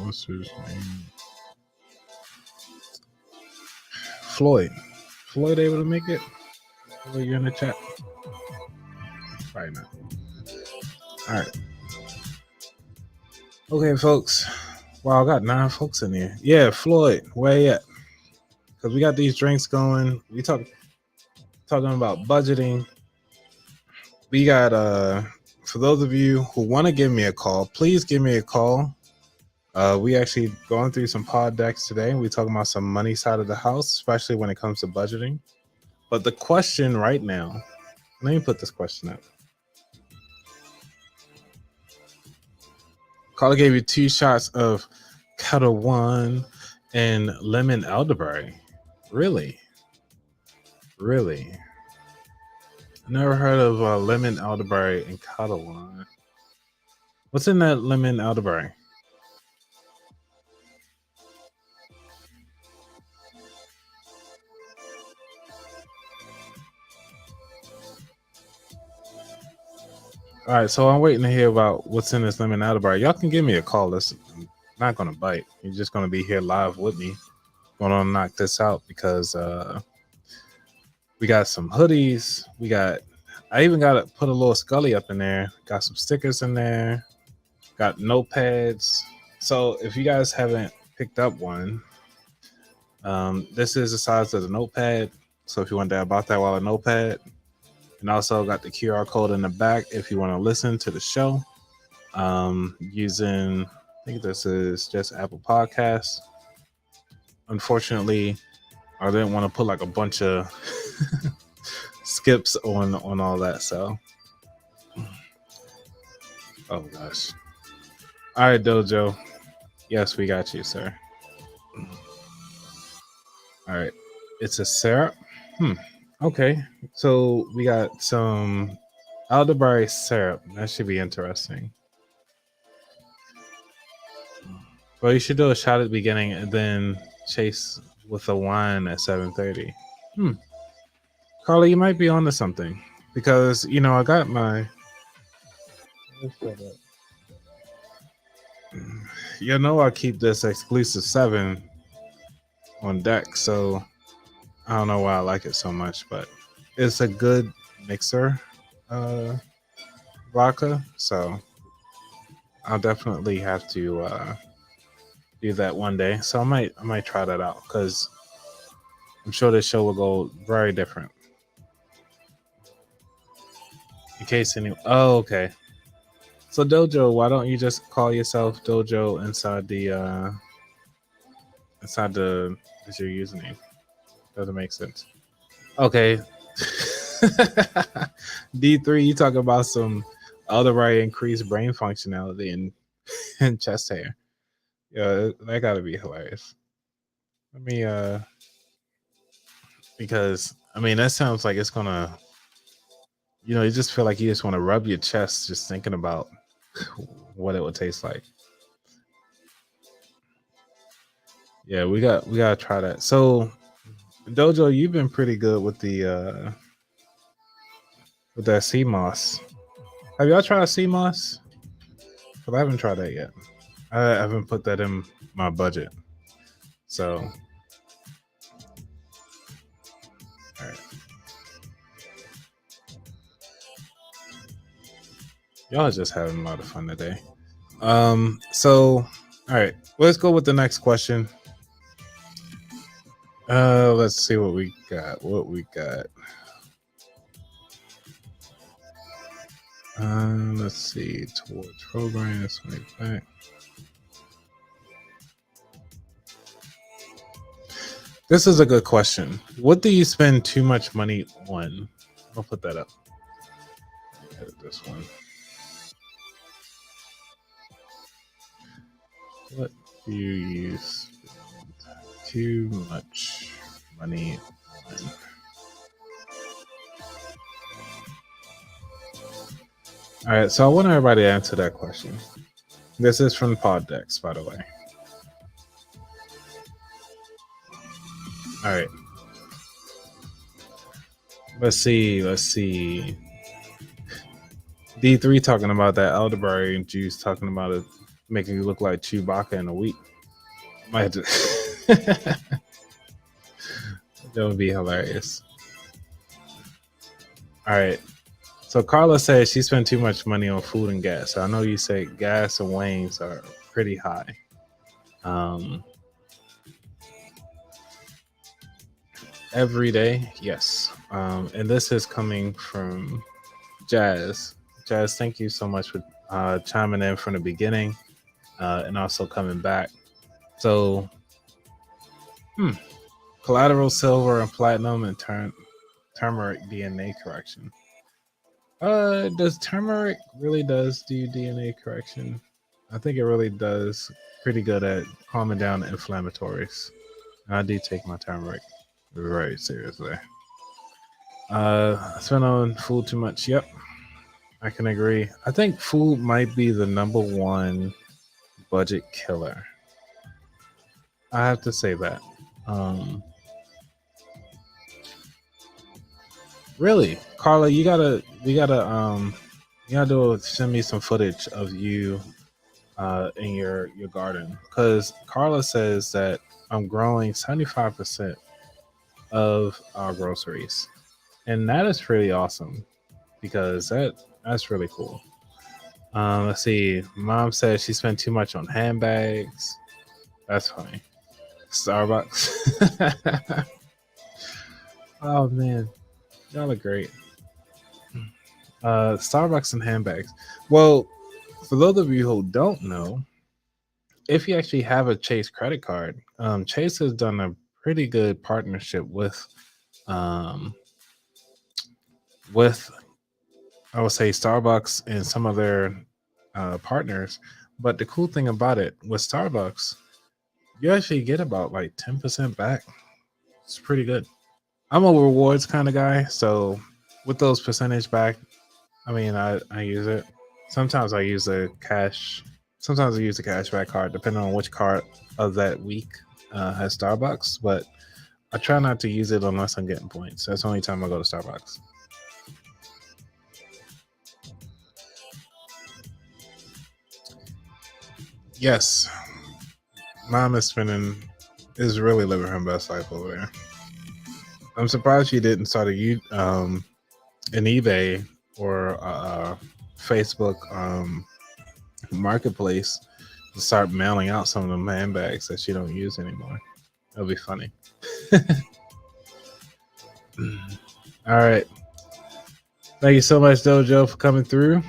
Floyd. Floyd able to make it? Floyd, you in the chat? Probably not. All right. Okay, folks. Wow, I got 9 folks in here. Yeah, Floyd, where you at? Because we got these drinks going. We talking about budgeting. We got for those of you who want to give me a call, please give me a call. We actually going through some Poddecks today. We talking about some money side of the house, especially when it comes to budgeting. But the question right now, let me put this question up. Carla gave you 2 shots of Kettle One and lemon elderberry. Really? Never heard of lemon elderberry and Kettle One. What's in that lemon elderberry? All right, so I'm waiting to hear about what's in this lemon elderberry. Y'all can give me a call. This not gonna bite. You're just gonna be here live with me. Gonna knock this out because we got some hoodies. I even got to put a little Scully up in there. Got some stickers in there. Got notepads. So if you guys haven't picked up one, this is the size of the notepad. So if you want that, about that while a notepad, and also got the QR code in the back if you want to listen to the show. Using, I think this is just Apple Podcasts. Unfortunately, I didn't want to put like a bunch of skips on all that. So, oh gosh. All right, Dojo. Yes, we got you, sir. All right, it's a syrup. Okay, so we got some elderberry syrup. That should be interesting. Well, you should do a shot at the beginning and then chase with a wine at 7:30. Carly, you might be onto something because I got my. I keep this exclusive 7 on deck, so I don't know why I like it so much, but it's a good mixer vodka, so I'll definitely have to do that one day. So I might try that out because I'm sure this show will go very different. In case okay. So Dojo, why don't you just call yourself Dojo inside the is your username? Doesn't make sense. Okay. D3, you talk about some elderberry increased brain functionality and chest hair. Yeah, that gotta be hilarious. Let me because that sounds like it's gonna you just feel like you just want to rub your chest just thinking about what it would taste like. Yeah, we gotta try that. So Dojo, you've been pretty good with that sea moss. Have y'all tried sea moss? Because I haven't tried that yet. I haven't put that in my budget. So all right. Y'all are just having a lot of fun today. So all right, let's go with the next question. Let's see what we got. Let's see. Towards programs, back. This is a good question. What do you spend too much money on? I'll put that up. Edit this one. What do you spend too much money on? All right, so I want everybody to answer that question. This is from Poddecks, by the way. All right. Let's see. D3 talking about that elderberry and juice, talking about it making you look like Chewbacca in a week. Might have to. That would be hilarious. All right. So Carla says she spent too much money on food and gas. So I know you say gas and wings are pretty high. Every day, yes. And this is coming from Jazz. Jazz, thank you so much for chiming in from the beginning and also coming back. So, collateral silver and platinum and turmeric DNA correction. Does turmeric really do DNA correction? I think it really does pretty good at calming down inflammatories. And I do take my turmeric very seriously. Spend on food too much. Yep, I can agree. I think food might be the number one budget killer. I have to say that. Really, Carla, you gotta send me some footage of you in your garden, because Carla says that I'm growing 75% of our groceries, and that is pretty awesome because that's really cool. Let's see. Mom says she spent too much on handbags. That's funny. Starbucks. Oh man, y'all are great. Starbucks and handbags. Well, for those of you who don't know, if you actually have a Chase credit card, Chase has done a pretty good partnership um, with I would say Starbucks and some of their partners. But the cool thing about it with Starbucks, you actually get about like 10% back. It's pretty good. I'm a rewards kind of guy, so with those percentage back, I mean, I use it. Sometimes I use the cash. Sometimes I use the cashback card, depending on which card of that week has Starbucks. But I try not to use it unless I'm getting points. That's the only time I go to Starbucks. Yes, Mom is really living her best life over there. I'm surprised she didn't start an eBay or Facebook marketplace to start mailing out some of them handbags that she don't use anymore. That'll be funny. All right. Thank you so much, Dojo, for coming through.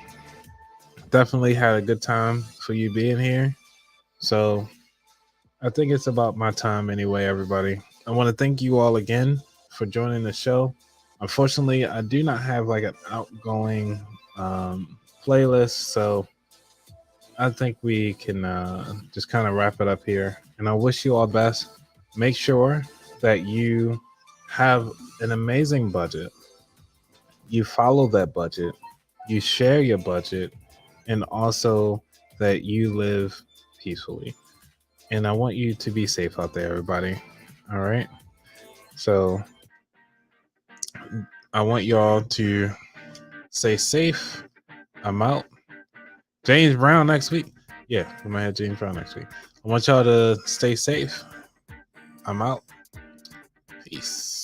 Definitely had a good time for you being here. So I think it's about my time anyway, everybody. I want to thank you all again for joining the show. Unfortunately, I do not have like an outgoing playlist, so I think we can just kind of wrap it up here. And I wish you all best. Make sure that you have an amazing budget. You follow that budget. You share your budget, and also that you live peacefully. And I want you to be safe out there, everybody. All right. So I want y'all to stay safe. I'm out. James Brown next week. Yeah, we might have James Brown next week. I want y'all to stay safe. I'm out. Peace.